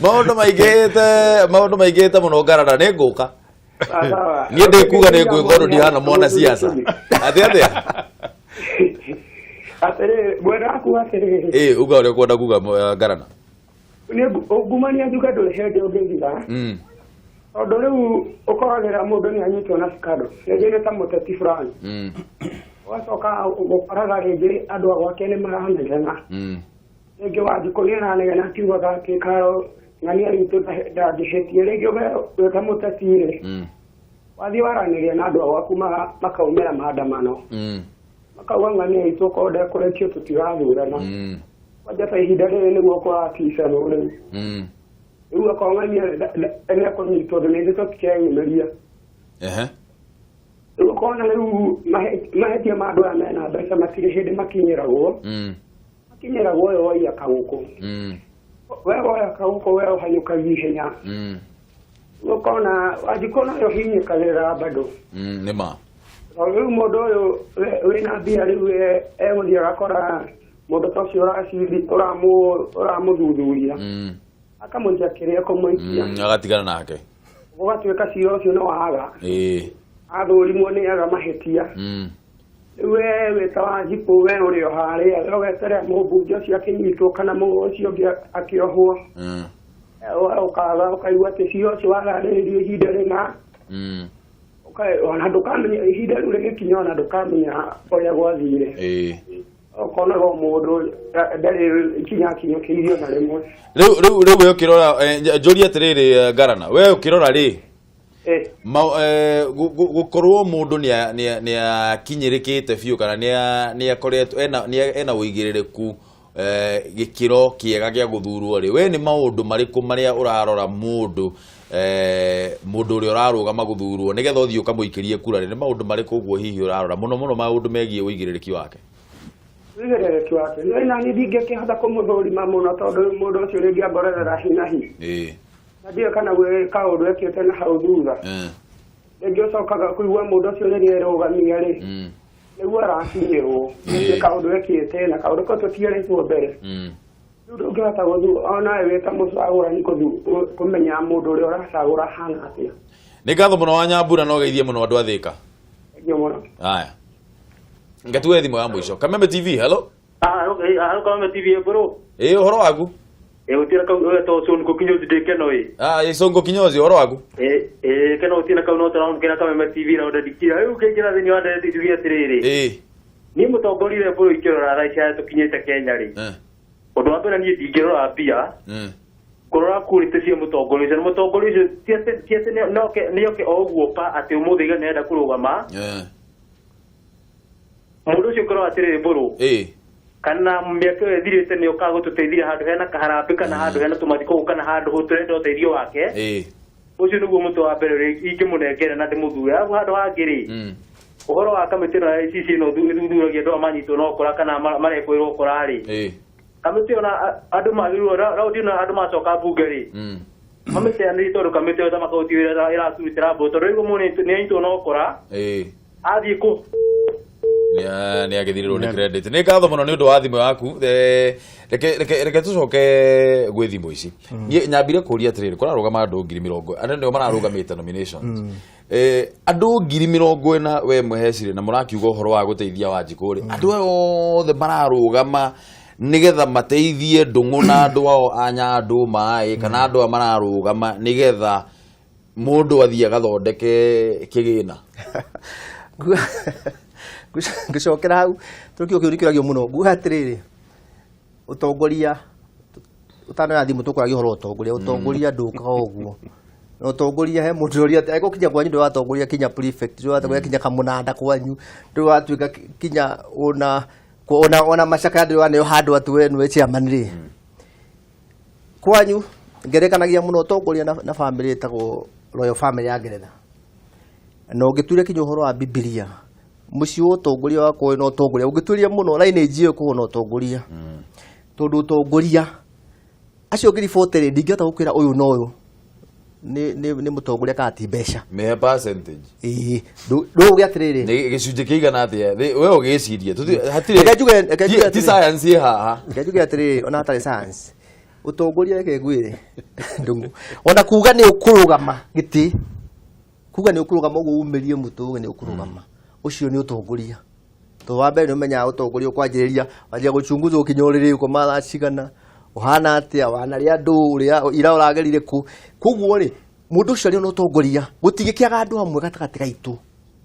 maũndũ maingĩte mũno ngarara nĩ ngũka niĩ ndĩkuga nĩ ngwĩka ũndũ ndihana mwana siasa atĩa atĩrĩ mwena waku atĩrĩ uga ũrĩa ũkwenda kuga ngarana ungumania njuga ndũrĩ hĩndĩ ũngĩthira tondũ rĩu ũkoragĩra mũndũ nĩ anyitwo na scandal rĩngĩ nĩ ta mũteti fulani ũgacoka ũkoraga rĩngĩ andũ a gwake nĩ maranegena rĩngĩ Wanjiku nĩ aranegena akiugaga atĩ Karo ng'ania ritũ ndangĩhĩtie rĩngĩ wĩ ta mũteti rĩ wathiĩ waranĩria na andũ a gwaku makaumĩra maandamano makauga ng'ania itũ okorwo ndekũrekio tũtirathurana wajata ihinda rĩrĩ nĩguo kũraticana rĩu rĩu akong'ania nĩ ekũnyitwo thĩ nĩngĩ tũtikeyumĩria rĩu ũkona rĩu mahĩtia ma andũ aya mena mbeca matirĩ hĩndĩ makinyĩragwo ũyũ woia kagũkũ we woya kagũkũ we ũhanyũkagia ihenya rĩu ũkona Wanjiku nayo hinyĩkagĩrĩra bado nĩma rĩu mũndũ ũyũ wĩna mbia rĩu egũthiĩ agakora mũndũ ta ũcio ũramũthuthuria akamũikia kĩrĩa kũmũikia agatigana nake ũgatuĩka cira ũcio nĩ waga athũrimwo nĩ aga mahĩtia rĩu we wĩ ta Wanjiku we ũrĩ o harĩa ũgeterera mũmbunge ũcio akĩnyitwo kana ũcio ũngĩ akĩohwo ũkaga ũkaigua atĩ cira ũcio wararĩrĩrio ihinda rĩna ona ndũkamenya ihinda rĩu rĩgĩkinya ona ndũkamenya ũrĩa gwathire ũkonaga mũndũ ndarĩ ikinyakĩnyũkĩirio na rĩmwe rĩu we ũkĩrora njũria atĩrĩrĩ ngarana we ũkĩrora rĩ gũkorwo mũndũ nĩ akinyĩrĩkĩte biũ kana nĩ akoretwo ena ũigĩrĩrĩku gĩkĩro kĩega gĩa gũthurwo rĩ we nĩ maũndũ marĩkũ marĩa ũrarora mũndũ ũrĩa ũrarũgama gũthurwo nĩgetha ũthiĩ ũkamũikĩrie kura nĩ maũndũ marĩkũ ũguo hihi ũrarora mũno maũndũ megiĩ ũigĩrĩrĩki wake wĩigĩrĩrĩki wake na niĩ ndingĩkĩhota kũmũthũrima mũno tondũ mũndũ ũcio rĩngĩ angorerera hi na hi na ndiũĩ kana gwĩ kaũndũ ekĩte na hau thutha rĩngĩ ũcokaga kũigua mũndũ ũcio rĩrĩa erũgamia rĩ nĩguo arakinyĩrwo nĩ kaũndũ ekĩte na kaũndũ kau tũtiarĩtwo mbere rĩu ndũngĩhota onawe wĩ ta mũcagũrani kũmenya mũndũ ũrĩa ũracagũra hana atĩa nĩ ngatho mũno wa Nyambura na ũgeithie mũno andũ a Thĩka thengio mũno haya ngatue thimũ ya mũico Kameme TV hello Kameme TV bro ũhoro waku utira ka to son ko kinyozi de keno songo kinyozi ũhoro waku kana utina kauna utara kana kama TV na udadikira ayo kekira thini wa ndete tugia tiriri ni mutongorire buru ikirora raicha tukinyete Kenya ri undu wambere ni ndingirora pia kurora kurite cia mutongoria no mutongoria tiete nioke oguo pa ati umuthi ga nenda kurugama mundu ucio kurora atiriri buru kana miaka ethirite ni ukago tuteithia handu hena kaharambe kana handu hena tumathiko kana handu huturenda uteithio wake ucio niguo mutu wa mbere ingimunengere na ndimuthure agu handu hangiri uhoro wa kamiti na ICC no thuthuragia ndo amanyitwo no kora kana marekwirwo korari kamiti ona andu magirwo raundi na andu macoka bunge ri kamiti ani tondu kamiti ota makauti wira iraturutira mboto riu muni ni aintu no kora athie ku ni agithirirwo ni credit ni ngatho muno ni undu wa thimu yaku reke tucoke gwi thimu ici nyambire kuria atiriri kurarugama andu 20,000 ane ndio mararugamite nominations andu 20,000 we mwehecire na murakiuga uhoro wa guteithia Wanjiku ri andu othe mararugama nigetha mateithie Ndung'u na andu ao anya andu mai kana andu mararugama nigetha mundu athie gathondeke kigina ngicokera hau tukio kiurikiragio muno nguha atiriri utongoria utano ya thimu tukuragio horo utongoria ndukaga uguo utongoria he mundu uri ati gukinya kwanyu ndu watongoria kinya prefect ndu watongoria kinya kamunanda kwanyu ndu watuika kinya ona macaka ndu wanayo handu atu wenu we chairman ri kwanyu ngerekanagia muno utongoria na family etagwo royal family ya Ngeretha no ngituire kinya horo wa Biblia muci utongoria wako no utongoria ungituria muno line njie ko no utongoria tondu utongoria acio ngiri 40 ndingihota gukwira uyu no uyu ni mutongoria ka ti mbeca me percentage ndo giatiriri ni gicunje kiigana atia we ugicirie hatire ti science ye haha ngejuge atiriri ona hatari science utongoria reke ngwire Ndung'u ona kuga ni ukurugama giti kuga ni ukurugama uguo umirie mutu ni ukurugama ucio ni utongoria to wambe ni umenya utongoria ukwanjiriria wanjia guchunguza ukinyuriri uko mala cigana uhana atia wana ria ndu uria ira uragerire ku kuguo ri mundu ucio ri no utongoria gutigikiaga andu amwe gatagati gaitu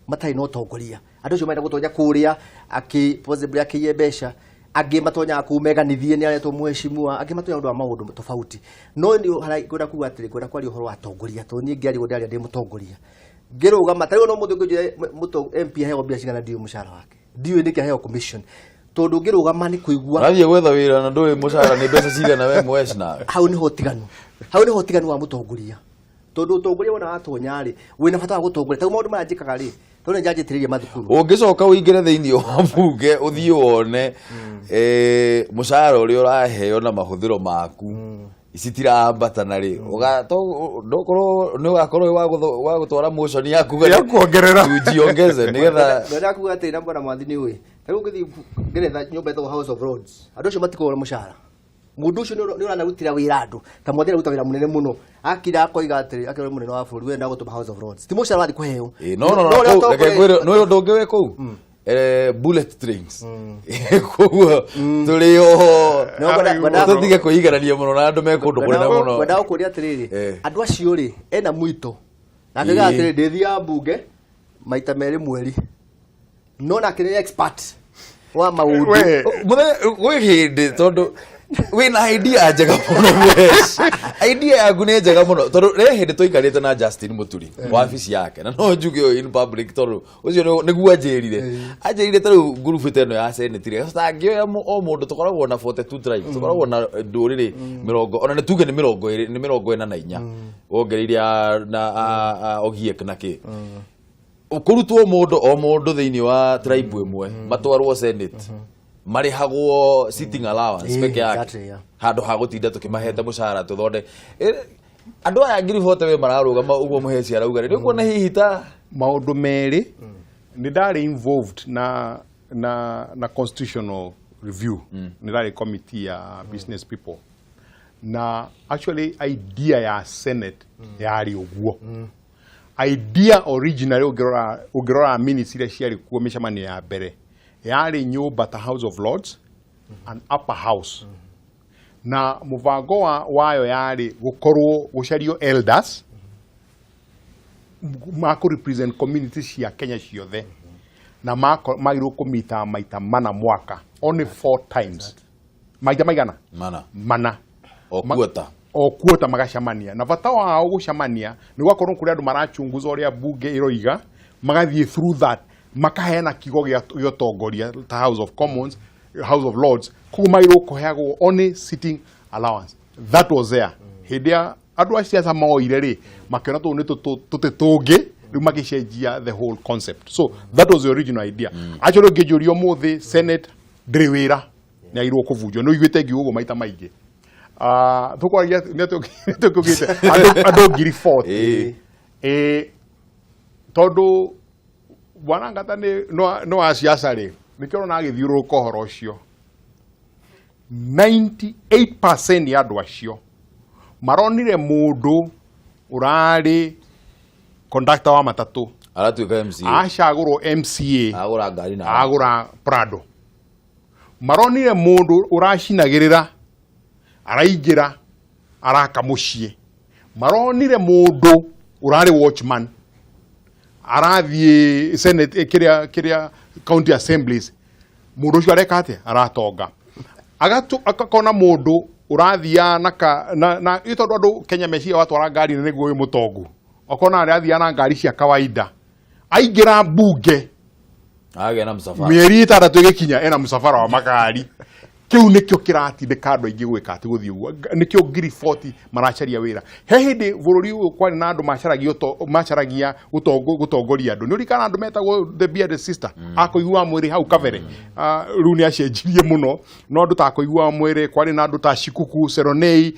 matai no utongoria andu ucio menda gutonya kuria aki possibly akiye besha agi matonya kumeganithie ni aretwo mweshimua agi matonya ndu wa maundu tofauti no ni kwenda kuga atiri kwenda kwari uhoro wa tongoria to ni ngiari gudari ndi mutongoria ngirugama tari no mundu ngije muto MP heo bia cigana ndio mushara wake ndio ndike heo commission tondu ngirugama ni kuigua rathie gwetha wira na ndui mushara ni mbeca cigana we mweci nawe hau ni hotiganu wa mutongoria tondu utongoria wona atonya ri wina bata wa gutongoria tau maundu maranjikaga ri tondu njanjitiriria mathukuru ungicoka uingire thiini wa mbunge uthie wone mushara uria uraheo na mahuthiro maku icitirambata ri ndokoro ni wakorwo wa gutwara motion yaku ya kuongerera tujiongeze nigetha ndoda kuga ati na mbona mwathini we tari ugithi Ngeretha nyumba ito House of Lords andu cio matiko mushara mundu ucio ni uranarutira wira andu ta mwathira rutawira munene muno akira akoiga ati akira munene wa buri wenda gutuma House of Lords ti mushara wathi kuheo no ndongewe ku bullet trains kuguo turi o tutige kuigarania muno na andu me kundu kunene muno wenda ukuria atiriri andu acio ri ena mwito na ndiga atiriri ndithia mbunge maita meri mweri no na kire expert wa maundu we hindi tondu wina idea njega muno mweci idea yaku ni njega muno tondu re hindi tuikarite na Justin Muturi wa office yake na no njuge yo in public tondu ucio niguo anjirire taru group ite no ya senate ri stangio o mundu tukoragwo na 42 tribes tukoragwo na nduriri 40 ona tuge ni 44 wongereire na ogiek na ki ukurutwo mundu o mundu thiini wa tribe imwe matwarwo senate marihagwo sitting allowance peke yake handu ha gutinda tukimahete mushara tuthonde andu aya ngiri vote we mararugama uguo muheci arauga ri kuona hihi ta maundu meri ni ndari involved na constitutional review ni ndari committee ya business people na actually idea ya senate yari uguo idea originally ugirora minutes ile ciari kuo micamani ya mbere yari nyumba ta House of Lords and upper house na muvango wayo yari gukorwo gucario elders mako represent communities cia Kenya ciothe na magirwo kumita maita mana mwaka only 4 times maita maigana mana o kuota magacamania na bata wao gucamania ni gwakorwo kuri andu marachunguza uria bunge iroiga magathie through that makaheana kigo gya utongoria ta House of Commons, House of Lords kumairwo kuheagwo only sitting allowance. That was there hindia andu aciaca moire ri makiona tu ni tutungi riu magicenjia the whole concept. So that was the original idea. Actually ngijurio muthi Senate ndiri wira ni airwo kuvunjwo no igwite ngiugo maita maingi tukwaria netukugite andu ngiri 40 tondu bwana ngata no aciaca ri nikiro na githiuruka horo ucio 98% ya andu acio maronire mundu urari conductor wa matatu aratuika MCA acagurwo MCA agura ngari na agura Prado maronire mundu uracinagirira araingira araka mucie maronire mundu urari watchman arathie Senate kiria county assemblies mundu ucio areka ate aratonga akakona mundu urathia na itondo andu Kenya meciria watwara ngari nene guo mutongu okona arathia na ngari cia kawaida aingira bunge age na msafara mieri 3 igikinya ena msafara wa makari kiu nikio kiratindika andu aingi gwika ati guthii uguo nikio ngiri 40 maracaria wira he hindi bururi uyu kwani na andu macaragia gutongoria andu nurikana andu metagwo the bearded sister akoigua mwiri hau kabere riu ni acenjirie muno no andu ta akoigua mwiri kwani na andu ta Shikuku Seronei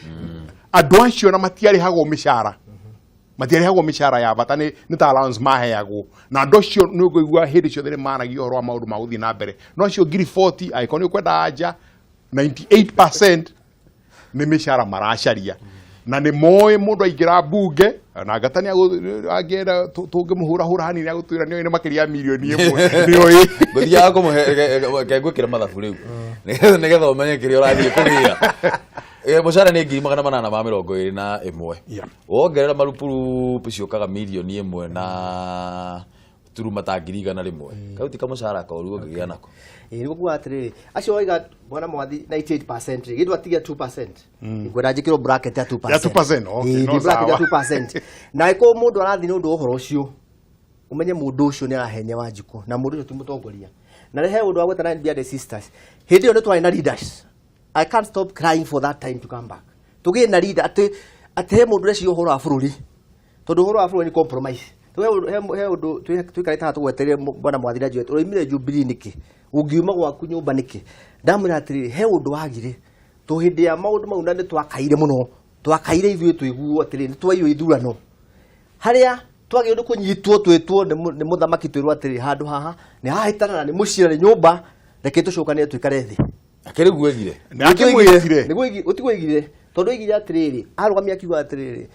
andu acio na matiari hago mishara ya bata ni ta allowance maheagwo na andu acio ni uguigua hindi cio thire maragia horo wa maundu ma guthii na mbere no acio ngiri 40 aikoni ukwenda anja 98% ni mishara maracaria na ni moe mundu aingira bunge na ngatania agiera tungimuhura hura hani ni agutwira ni oyine makiria milioni 1 ni oyi guthia kumuhe kegwikira mathabu riu nigetha umenye kiria urathie kugia mucara ni 821 wongerera marupuru ciukaga milioni 1 na turuma ta ngiri 100 kauti kamucara ka uruo ngigia nako ni kuwa atiri acio oiga bwana mwathi 98% gitwa tiga 2% ngwenda njikiro bracket ya 2% ya 2% okay no bracket ya 2% na iko mundu arathi ni undu uhoro ucio umenye mundu ucio ni arahenya wanjiko na mundu ucio ti mutongoria na rehe undu wa gwetana bearded sisters hindi yo ni twari na leaders. I can't stop crying for that time to come back tugie na leader ate mundu recio uhoro wa bururi tondu uhoro wa bururi ni compromise he undu twikarita tugwetereire bwana mwathira jwetu urimire Jubilee niki ungiuma gwaku nyumba niki ndamwira atiri he undu wagire tu hindi ya maundu mau na ni twakaire muno twakaire ithuĩ twiguo atiri ni twaiyo ithurano haria twagire undu kunyitwo twetwo ni muthamaki twirwo atiri handu haha ni hahitana na ni mucira ni nyumba reke tucukane twikare thi akiri gwegire ni utigwegire tondu igire atiriri arugamia kiuga atiriri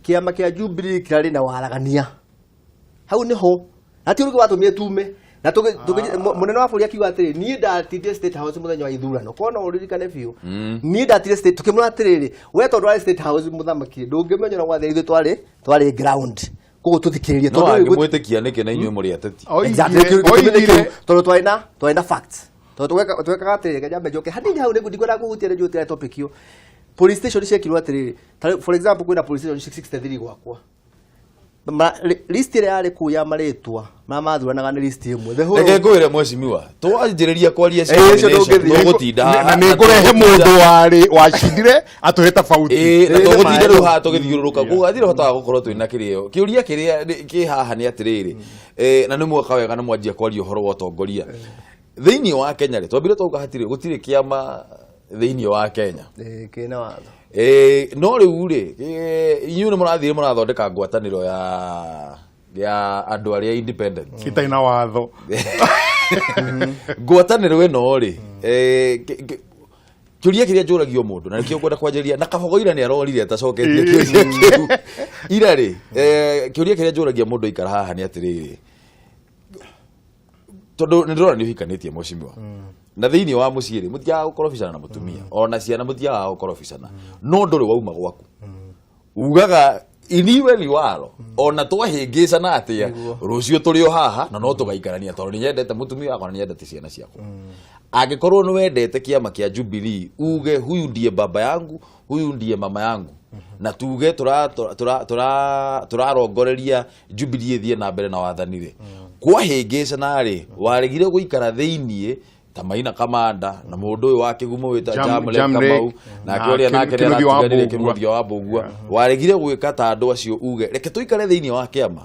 kiama kia Jubilee kirari na waragania hau niho ati uruge watumie tume na munene wa bũrũri akiuga atiri ni ndatithie State House muthenya wa ithurano kona uririkane biu ni ndatithie state tukimura atiriri we tondu ari State House muthamaki ndungimenyera gwathira ithu twari ground kugo tuthikiririe tondu mwitikia niki na inyuĩ mũrĩ ateti tondu twaina facts tondu twekaga atiri kajambe njoke hanini hau ndigwenda kuhutia njuti topic yo police station ciekirwo atiri for example kwina police station 663 gwakwa list ile yale kuya maretwa mathuranaga ni list imwe reke ngwire mwecimiwa twanjiriria kwaria tugutinda na ni ngurehe mundu wacindire atuheta fauti na tugutinda riu ha tugithiururuka gugathire hotaga gukorwo twina kirio kiuria kiria ki haha ni atiriri na ni mwaka wega na mwanjia kwaria horo wa utongoria thiini wa Kenya ri twambire tuga hatire gutire kiama thiini wa Kenya kina watho no riu ri inyuĩ nĩ mũrathire mũrathondeka ngwatanĩro ya andũ arĩa independent itaina watho ngwatanĩro ĩno ri kĩũria kĩrĩa njũragio mũndũ na nĩkĩo ngwenda kwanjĩrĩria na Kabogo ira nĩ arorire atacoketie kĩũria kĩu ira ri kĩũria kĩrĩa njũragia mũndũ aikara haha nĩ atĩrĩrĩ tondu nĩ ndĩrona nĩ ũhikanĩtie mwecimiwa na thiini wa muciĩ ri mutiaga gukorobicana na mutumia ona ciana mutiaga gukorobicana no nduri wauma gwaku ugaga iniwe liwalo ona twahingĩca na atia rũcio tũrĩ o haha na no tũgaikarania tondũ nĩ nyendete mũtumia wakwa na nĩ nyendete ciana ciakwa angĩkorwo nĩ wendete kĩama kĩa Jubilee uge huyu ndiye baba yangu huyu ndiye mama yangu na tuge tũrarongoreria Jubilee ĩthiĩ na mbere na wathanire kwahĩngĩca narĩ waregire gũikara thĩiniĩ ta Maina Kamanda na mũndũ ũyũ wa kĩgumo wĩta Jamle Kamau na kĩoria nake nĩ aratiganire Kĩmuthia wa Mbũgua waregire gwĩka ta andũ acio uge reke tũikare thĩiniĩ wa kĩama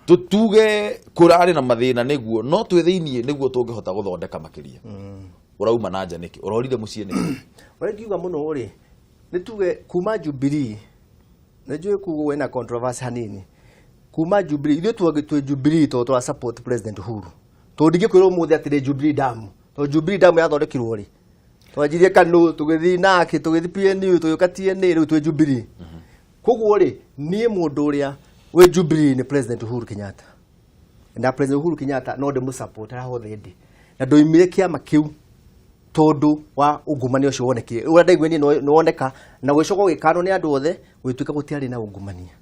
tuge kũrarĩ na mathĩna nĩguo no twĩ thĩiniĩ nĩguo tũngĩhota gũthondeka makĩria ũrauma na nja nĩkĩ ũrorire mũciĩ nĩkĩ ũrengiuga mũno ũrĩ nĩ tuge kuma Jubilee nĩnjũĩ kuga wĩna controversy hanini kuma Jubilee ithuĩ twĩ Jubilee twa support President Uhuru tondingĩkwĩrwo mũthĩ atĩ Jubilee Dam to Jubilee Dam yathondekirwo rĩ twanjirie kanũ tũgĩthiĩ nake tũgĩthiĩ PNU tũgĩũka TNA rĩu twĩ Jubilee koguo rĩ niĩ mũndũ ũrĩa we Jubilee ni President Uhuru Kenyatta na President Uhuru Kenyatta no ndĩ mũsupport hothe ndĩ na ndoimire kĩama kĩu tondu wa ungumania ũcio wonekire ũrĩa ndaigua niĩ no woneka na gwĩcoka gĩkano nĩ andũ othe gwĩtuĩka gũtiarĩ na ungumania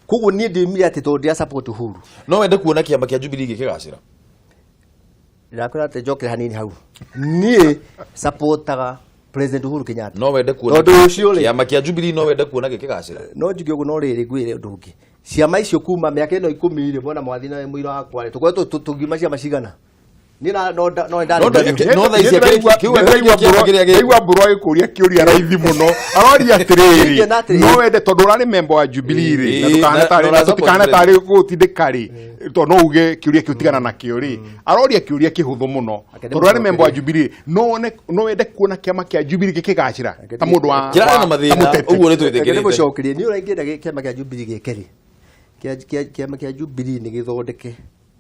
koguo niĩ ndoimire atĩ tondũ ndĩa support Uhuru no wende kuona kĩama kĩa Jubilee gĩkĩgacĩra ndakora ate jokere hanini hau niĩ supportaga President Uhuru Kenyatta no wende kuona kĩama kĩa Jubilee no wende kuona gĩkĩgacĩra no njuge ũguo no rĩrĩ ngwĩre ũndũ ũngĩ ciama icio kuma mĩaka ĩno 10 rĩ bona mwathi na mũira wakwa rĩ tũkoretwo tũngima ciama cigana no thaicia kiuga mburu agĩkũria kĩũria raithi mũno aroria atĩrĩrĩ no wende tondũ ũrarĩ member wa Jubilee rĩ na tũtikana tarĩ gũtindĩka rĩ tondũ no uge kĩũria kĩu tigana nakĩo rĩ aroria kĩũria kĩhũthũ mũno tondũ ũrarĩ member wa Jubilee no wende kuona kĩama kĩa Jubilee gĩkĩgacĩra ta mũndũ wa kĩrarĩ na mathĩna ũguo nĩ twĩtĩkĩrĩte nĩgũcokeria niĩ ũraingĩra kĩama kĩa Jubilee gĩkĩrĩ kĩama kĩa Jubilee nĩ gĩthondeke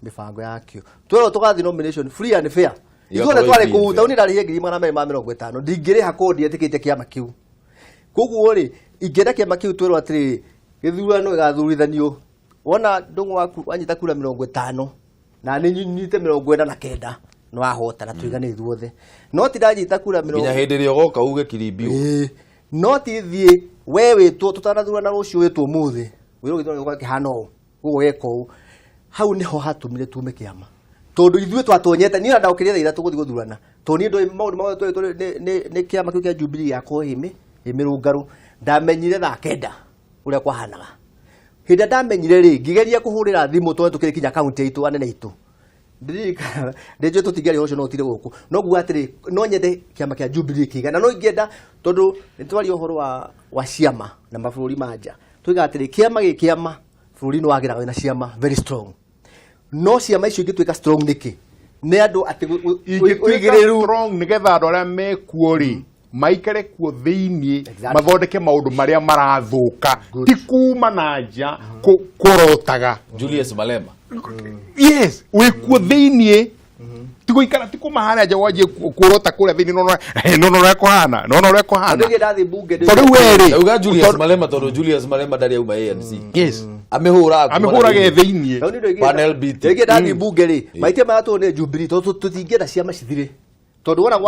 mibango yakio twero tugathi nomination free and fair ithuone tware kuhuta uni ndari ngiri 250 ndingire hakodi etikite kiama kiu koguo ri ingenda kiama kiu twero atiri githurano gigathurithanio wona Ndung'u waku anyita kura 50 na ni nyite 49 no ahota na tuigane ithuothe no tiranyita kura 50 nginya hindi ri ogoka uge Kirimbiu no tithie wewe tutanathurana rucio wetwo muthi wiro githurano gĩkahana ũũ guo geko hau niho hatumire tume kiama tondu ithuĩ twatonyete niĩ ndaũkĩrĩa thaira tũgũthiĩ gũthurana to niĩ ndoi maũndũ mothe nĩ kiama kĩu kĩa Jubilee yakwo ĩmĩrũngarũ ndamenyire thaa kenda ũrĩa kwahanaga hĩndĩ ndamenyire rĩ ngĩgeria kũhũrĩra thimũ tondũ tũkĩrĩ kinya kaunti itũ anene itũ ndirikana ndĩnjũ tũtingĩarĩ ũcio no tire gũkũ no nguga atĩrĩ no nyende kiama kĩa Jubilee kĩigana no ingĩenda tondũ nĩ twari ũhoro wa ciama na mabũrũri manja tũiga atĩrĩ kiama gĩkĩama bũrũri nĩ wagĩraga na ciama very strong no ciama icio ingĩtuĩka strong nĩkĩ nĩ andũ atĩ ũigĩrĩru strong nĩgetha andũ arĩa mekuo rĩ maikare kuo thĩiniĩ mathondeke maũndũ marĩa marathũka ti kuma na nja kũrotaga Julius Malema yes wĩkuo thĩiniĩ ti gũikara ti kuma harĩa nja wanjie kũrota kũrĩa thĩiniĩ nono ũrĩa kũhana tondũ werĩ uga Julius Malema tondũ Julius Malema ndarĩ auma ANC yes amehũraga thĩiniĩ panel beat rĩngĩ ndathi bunge rĩ maitĩ maratwo nĩ Jubilee tondũ tũtingĩenda ciama cithire tondũ wona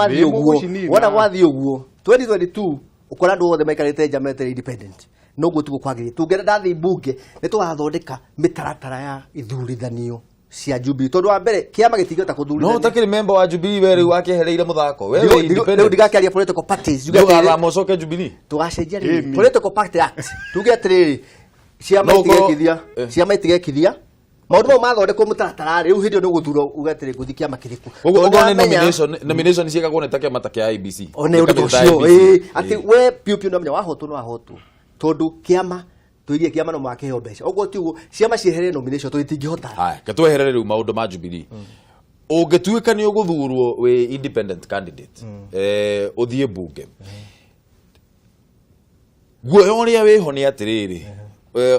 gwathi ũguo 2022 ũkora andũ othe maikarĩte nja metere independent no guo tugo kwagĩrĩire tũngĩenda ndathi bunge nĩ tũgathondeka mĩtaratara ya ithurithanio cia Jubilee tondũ wa mbere kiama gĩtingĩhota kũthurithania no utakĩrĩ member wa Jubilee we rĩu wakĩehereire mũthako we rĩu ndigakĩaria political parties ũgathama ũcoke Jubilee tũgacenjia rĩu political party act tuge atĩrĩrĩ ciama itigekithia maũndũ mau mathondekwo mũtaratara rĩu hĩndĩ ĩyo nĩ gũthura ugatĩrĩ gũthi kiama kĩrĩkũ ũguo nomination ciĩkagwo nĩ ta kĩama ta kĩa IBC one ũndũ ũcio atĩ we piu no menya wahotwo tondũ kiama tuirie kiama no makĩheo mbeca ũguo ti ũguo ciama cieherere nomination tondũ itingĩhota haya ketweherere rĩu maũndũ ma Jubilee ũngĩtuĩka nĩ ũgũthurwo wĩ independent candidate ũthiĩ bunge guoya ũrĩa wĩho nĩ atĩrĩrĩ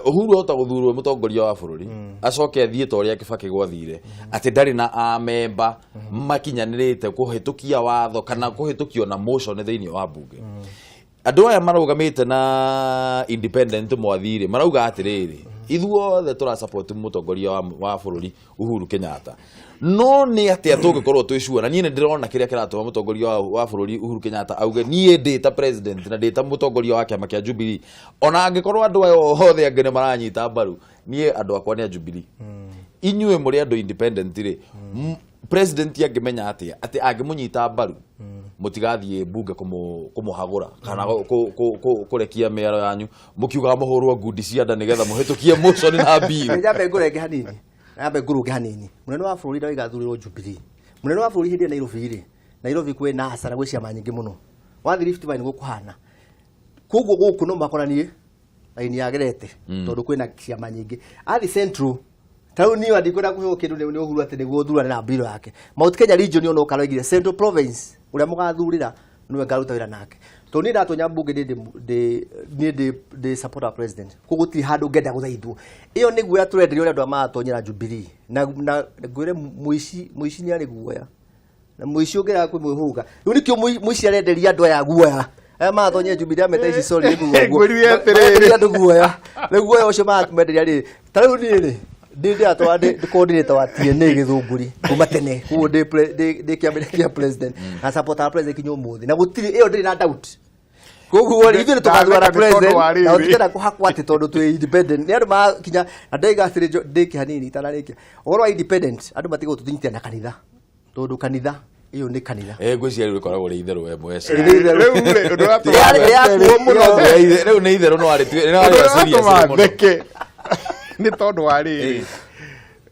Uhuru ota gũthurwo mũtongoria wa bũrũri acoke athiĩ ta ũrĩa Kibaki gwathire atĩ ndarĩ na amemba makinyanĩrĩte kũhĩtũkia watho kana kũhĩtũkio na motion thĩinĩ wa bunge andũ aya marũgamĩte na independent mwathire marauga atĩrĩrĩ ithuothe tura support mutongoria wa bururi Uhuru Kenyatta no ni atia tungikorwo twicua na nie ndirona kiria kiratuma mutongoria wa bururi Uhuru Kenyatta auge nie ndita president na ndita mutongoria wa kiama kia Jubilee ona angikorwo andu ayo hothe angene maranyita mbaru nie andu akwa ni Jubilee inyue muri andu independent ri president angimenya atia ati angimunyita mbaru mutigathie bunge kumuhagura kana kurekia miaro yanyu mukiuga muhurwo ngundi cia nda nigetha muhitukie motion na bill nyambe ngurenge hanini nyambe nguruge hanini munene wa bururi ndio igathuriro Jubilee munene wa bururi hindi Nairobi ri Nairobi kwe na hasara gwe ciama nyingi muno wathi Rift Valley gukuhana kuguo guku no makoranie aini yagerete tondu kwina ciama nyingi athi Central tau ni wadi kwenda kuhe kindu ni Uhuru ati niguo thurane na biro yake Mount Kenya region no ukarogire Central Province uria mugathurira niwe ngaruta wira nake to ni ndatu nyambunge de support our president kuguti handu ngenda guthaithwo iyo ni guoya turenderio ria andu amatonyera Jubilee na ngwire muici ni ari guoya na muici ungira kwi mwihuga riu nikio muici arenderia andu aya guoya matonye Jubilee amete ici sorry ni guoya andu guoya ni guoya ucio makumenderia ri tariu ni ri ndinde atwande coordinator wa TNA githunguri kuma tene kuo de kia president na support our president kinyo muthi na gutiri iyo ndiri na doubt koguo ri ithuĩ tukathura president na utikenda kuhakwa ati tondu twi independent ni andu ma kinya ndaiga thiri ndiki hanini tanarikia oro wa independent andu matigo tuthinyitia na kanitha tondu kanitha iyo ni kanitha ngwiciria riu koragwo ri itheru we mwece riu ni itheru no ari serious ni tondu wa riri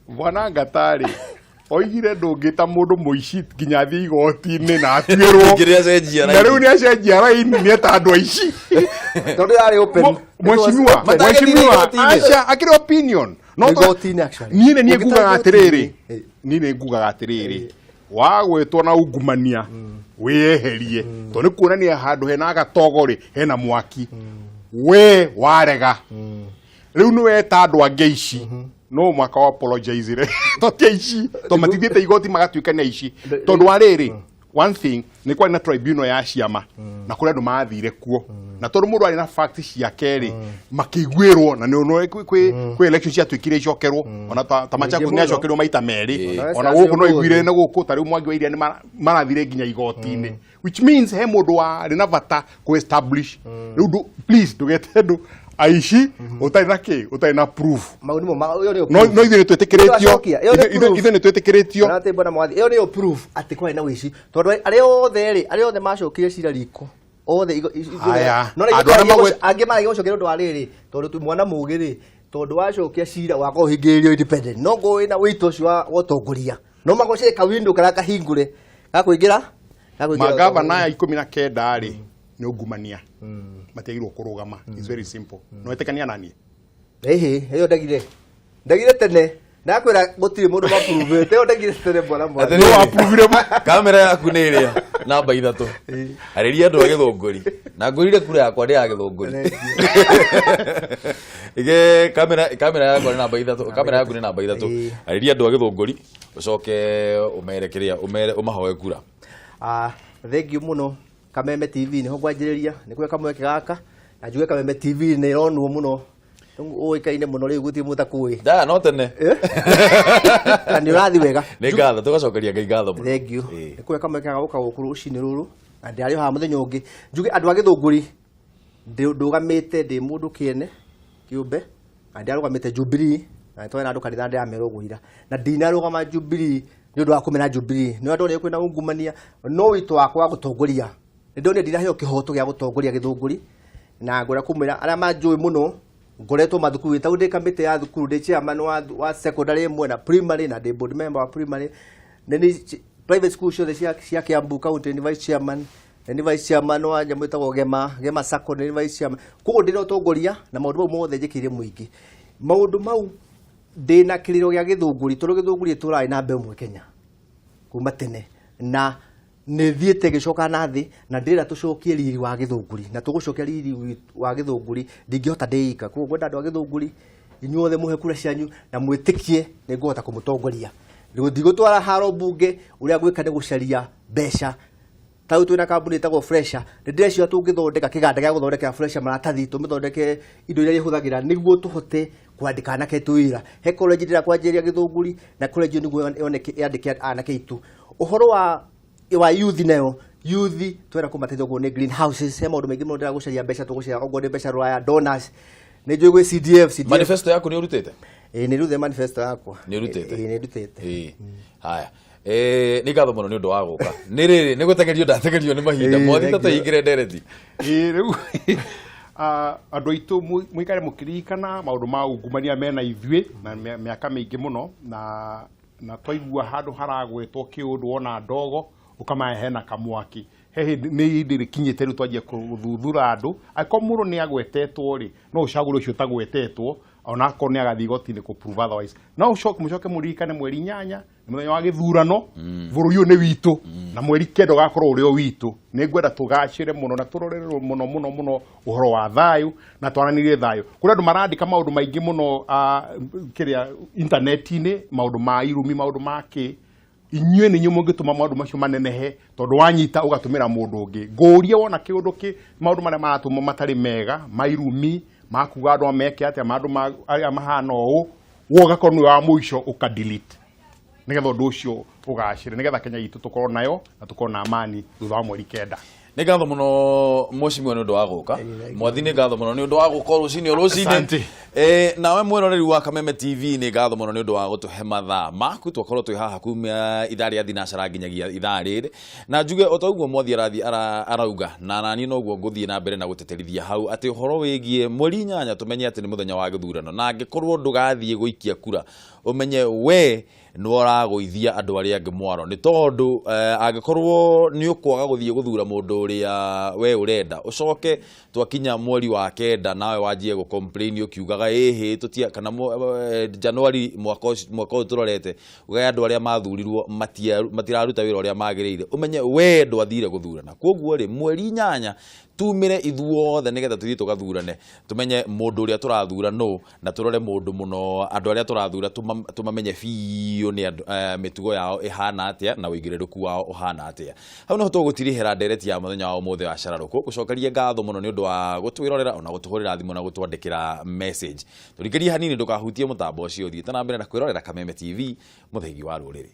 bwana Ngatari oigire ndungita mundu muici nginya thi igoti-ini na atuirwo na riu ni acenjia raini ni eta andu aici tondu yari open mheshimiwa acha akiri opinion no igoti-ini actually nie ngugaga atiriri wagwetwo na ungumania wiyeherie to ni kuonania handu hena gatogori hena mwaki we warega riu ni weta andu ange ici no mwaka wa apologize re to tiaici to matithite igoti magatuika ni aici tondu wa riri one thing ni kwa na tribunal ya ciama na kuri andu maathire kuo na tondu mundu ari na fact cia keri makiguirwo na ni kwi election cia twikire icokerwo ona tamachaku ni acokerwo maita meri ona guku no igwire na guku tari mwangi wa iria ni marathire nginya igoti-ini which means he mundu wa ri na bata ku establish riu please ndugete ndu aici utai na ki utai na proof no ithe ni twetikiritio ithe ni twetikiritio na tembona mwathi iyo ni proof ati kwa ina wici tondu ari othe macokire cira riko othe no angi mari gocokera ndu ariri tondu mwana mugiri tondu wacokia cira wako hingirio independent no go ina wito cio wa utongoria no magocire ka window kara kahingure gakuingira magavana ya 19 ri ni ungumania matiagirwo kurugama is very simple no etekania nani iyo ndagire tene nakwira gutiri mundu maprove iyo ndagire tene bora mwana no approve kamera yaku ni iria namba 3 ariria andu agithunguri na ngurire kura yakwa ndi agithunguri ige kamera yakwa ni namba 3 kamera yaku ni namba 3 ariria andu agithunguri ucoke umerekeria umahoe kura thank you muno Kameme TV ni ho gwanjiriria ni kwe kamwe gaka na njuge Kameme TV ni ronwo muno uikaine muno riu guti mutakui da no tene ni urathi wega ni ngatho tugacokeria ngai ngatho muno thank you ni kwe kamwe gaka guka gukuru ucini ruru na ndiari ha muthenya ungi njuge andu agithunguri ndugamite ndi mundu kiene kiumbe na ndiarugamite Jubilee na twena andu kanitha ndi amerogwira na ndinarugama Jubilee ni undu wa kumena Jubilee ni andu ni kwina ungumania no wito wakwa gutongoria ndone ndirahe kihoto gya gutongoria githunguri na ngora kumira aria manjui muno ngoretwo mathukuru ta ndi kamite ya thukuru ndi chairman wa secondary mwe na primary na board member wa primary ni private school ciothe cia Kiambu county ni vice chairman ni vice chairman wa nyamu itagwo gema sacco ni vice chairman kugo ndira utongoria na maundu mau mothe njikire muingi maundu mau ndina kiriro gya githunguri tondu githunguri turai na mbemwe Kenya kuma tene na ni thiete gicoka na thi na ndira tucokie riri wa githunguri na tugucokia riri wa githunguri ndingihota ndeika kuo gwenda andu a githunguri inyuothe muhe kura cianyu na mwitikie ni ngũhota kumutongoria ndigutwara haro bunge uria gwika ni gucaria mbeca tau twina kambuni itagwo fresher ndĩrecio tungithondeka kiganda gĩa guthondeka fresher maratathi tumithondeke indo iria ihuthagira niguo tuhote kwandika anake tuira he college ndira kwanjiria Githunguri na college niguo yandike anake itu uhoro wa youth nayo youth twera kumateithia go ne greenhouses he maundu maingi muno ndira gucaria mbeca tugucia ogo ne mbeca rwaya donors ne njui gwe CDF manifesto yako ni urutete ni ruthe manifesto yakwa ni urutete ni rutete haya ni gatho muno ni undu wa guka ni riri ni gutengerio ndatengerio ni mahinda mothi tata ingire ndereti riu andu aitu muikare mukirikana maundu ma ungumania mena ithuĩ na miaka mingi muno na twaigua handu haragwetwo kiundu wona ndogo ukamahe na kamwaki hehe ni ndiri kinyite ru twanjie kuthuthura andu ako muru ni agwetetwo ri no ucaguru ucio tagwetetwo ona ko ni agathi gotini ku prove otherwise no mucoke murikane mweri 8 ni muthenya wa githurano bũrũri ũyũ nĩ witũ na mweri 9 gakorwo ũrĩ o witũ nĩ ngwenda tũgacĩre mũno na tũrorere mũno ũhoro wa thayũ na twaranĩrie thayũ kũrĩ andũ marandĩka maũndũ maingĩ mũno kĩrĩa intaneti-inĩ maũndũ ma irumi maũndũ ma kĩ inyuĩ nĩ inyuĩ mũngĩtũma maũndũ macio manenehe tondũ wanyita ũgatũmĩra mũndũ ũngĩ ngũria wona kĩũndũ kĩ maũndũ marĩa maratũma matarĩ mega mairumi makuga andũ ameke atĩa maũndũ arĩa mahana ũũ wogakorwo nĩ wa mũico ũkadelete nigetha ũndũ ũcio ũgacĩre nigetha Kenya itũ tũkorwo nayo na tũkorwo na amani thutha wa mweri 9 nĩ ngatho mũno mheshimiwa nĩ ũndũ wa gũka mwathi nĩ ngatho mũno nĩ ũndũ wa gũka rũcinĩ nawe mwĩroreri wa Kameme TV nĩ ngatho mũno nĩ ũndũ wa gũtũhe mathaa maku twakorwo twĩ haha kuma ithaa rĩa thinacara nginyagia ithaa rĩrĩ na njuge o ta ũguo mwathi arauga na nani noguo ngũthiĩ na mbere na gũteterithia hau atĩ ũhoro wĩgiĩ mweri 8 tũmenye atĩ nĩ mũthenya wa gĩthurano na angĩkorwo ndũgathiĩ gũikia kura ũmenye we nĩwaragũithia andũ arĩa angĩ mwaro nĩ tondũ angĩkorwo nĩ ũkwaga gũthiĩ gũthura mũndũ ũrĩa we ũrenda ũcoke twakinya mweri wa 9 nawe wanjie gũcomplain ũkiugaga ĩhĩ tũtia kana January mwaka ũyũ tũrorete ũgaya andũ arĩa mathurirwo matiraruta wĩra ũrĩa magĩrĩire ũmenye we ndwathire gũthurana koguo rĩ mweri 8 tumire ithuothe nigetha tuthii tugathurane tumenye mundu uria turathura no na turore mundu muno andu aria turathura tumamenye biũ ni mitugo yao ihana atia na uigiriruku wao uhana atia hau no tugutirihera ndereti ya muthenya wa umuthe wa Cararuku gucokeria ngatho muno ni undu wa gutwirorera ona gutuhurira thimu na gutwandikira message turikirie hanini ndukahutie mutambo ucio thii tana mbere na kwirorera Kameme TV muthegi wa ruriri.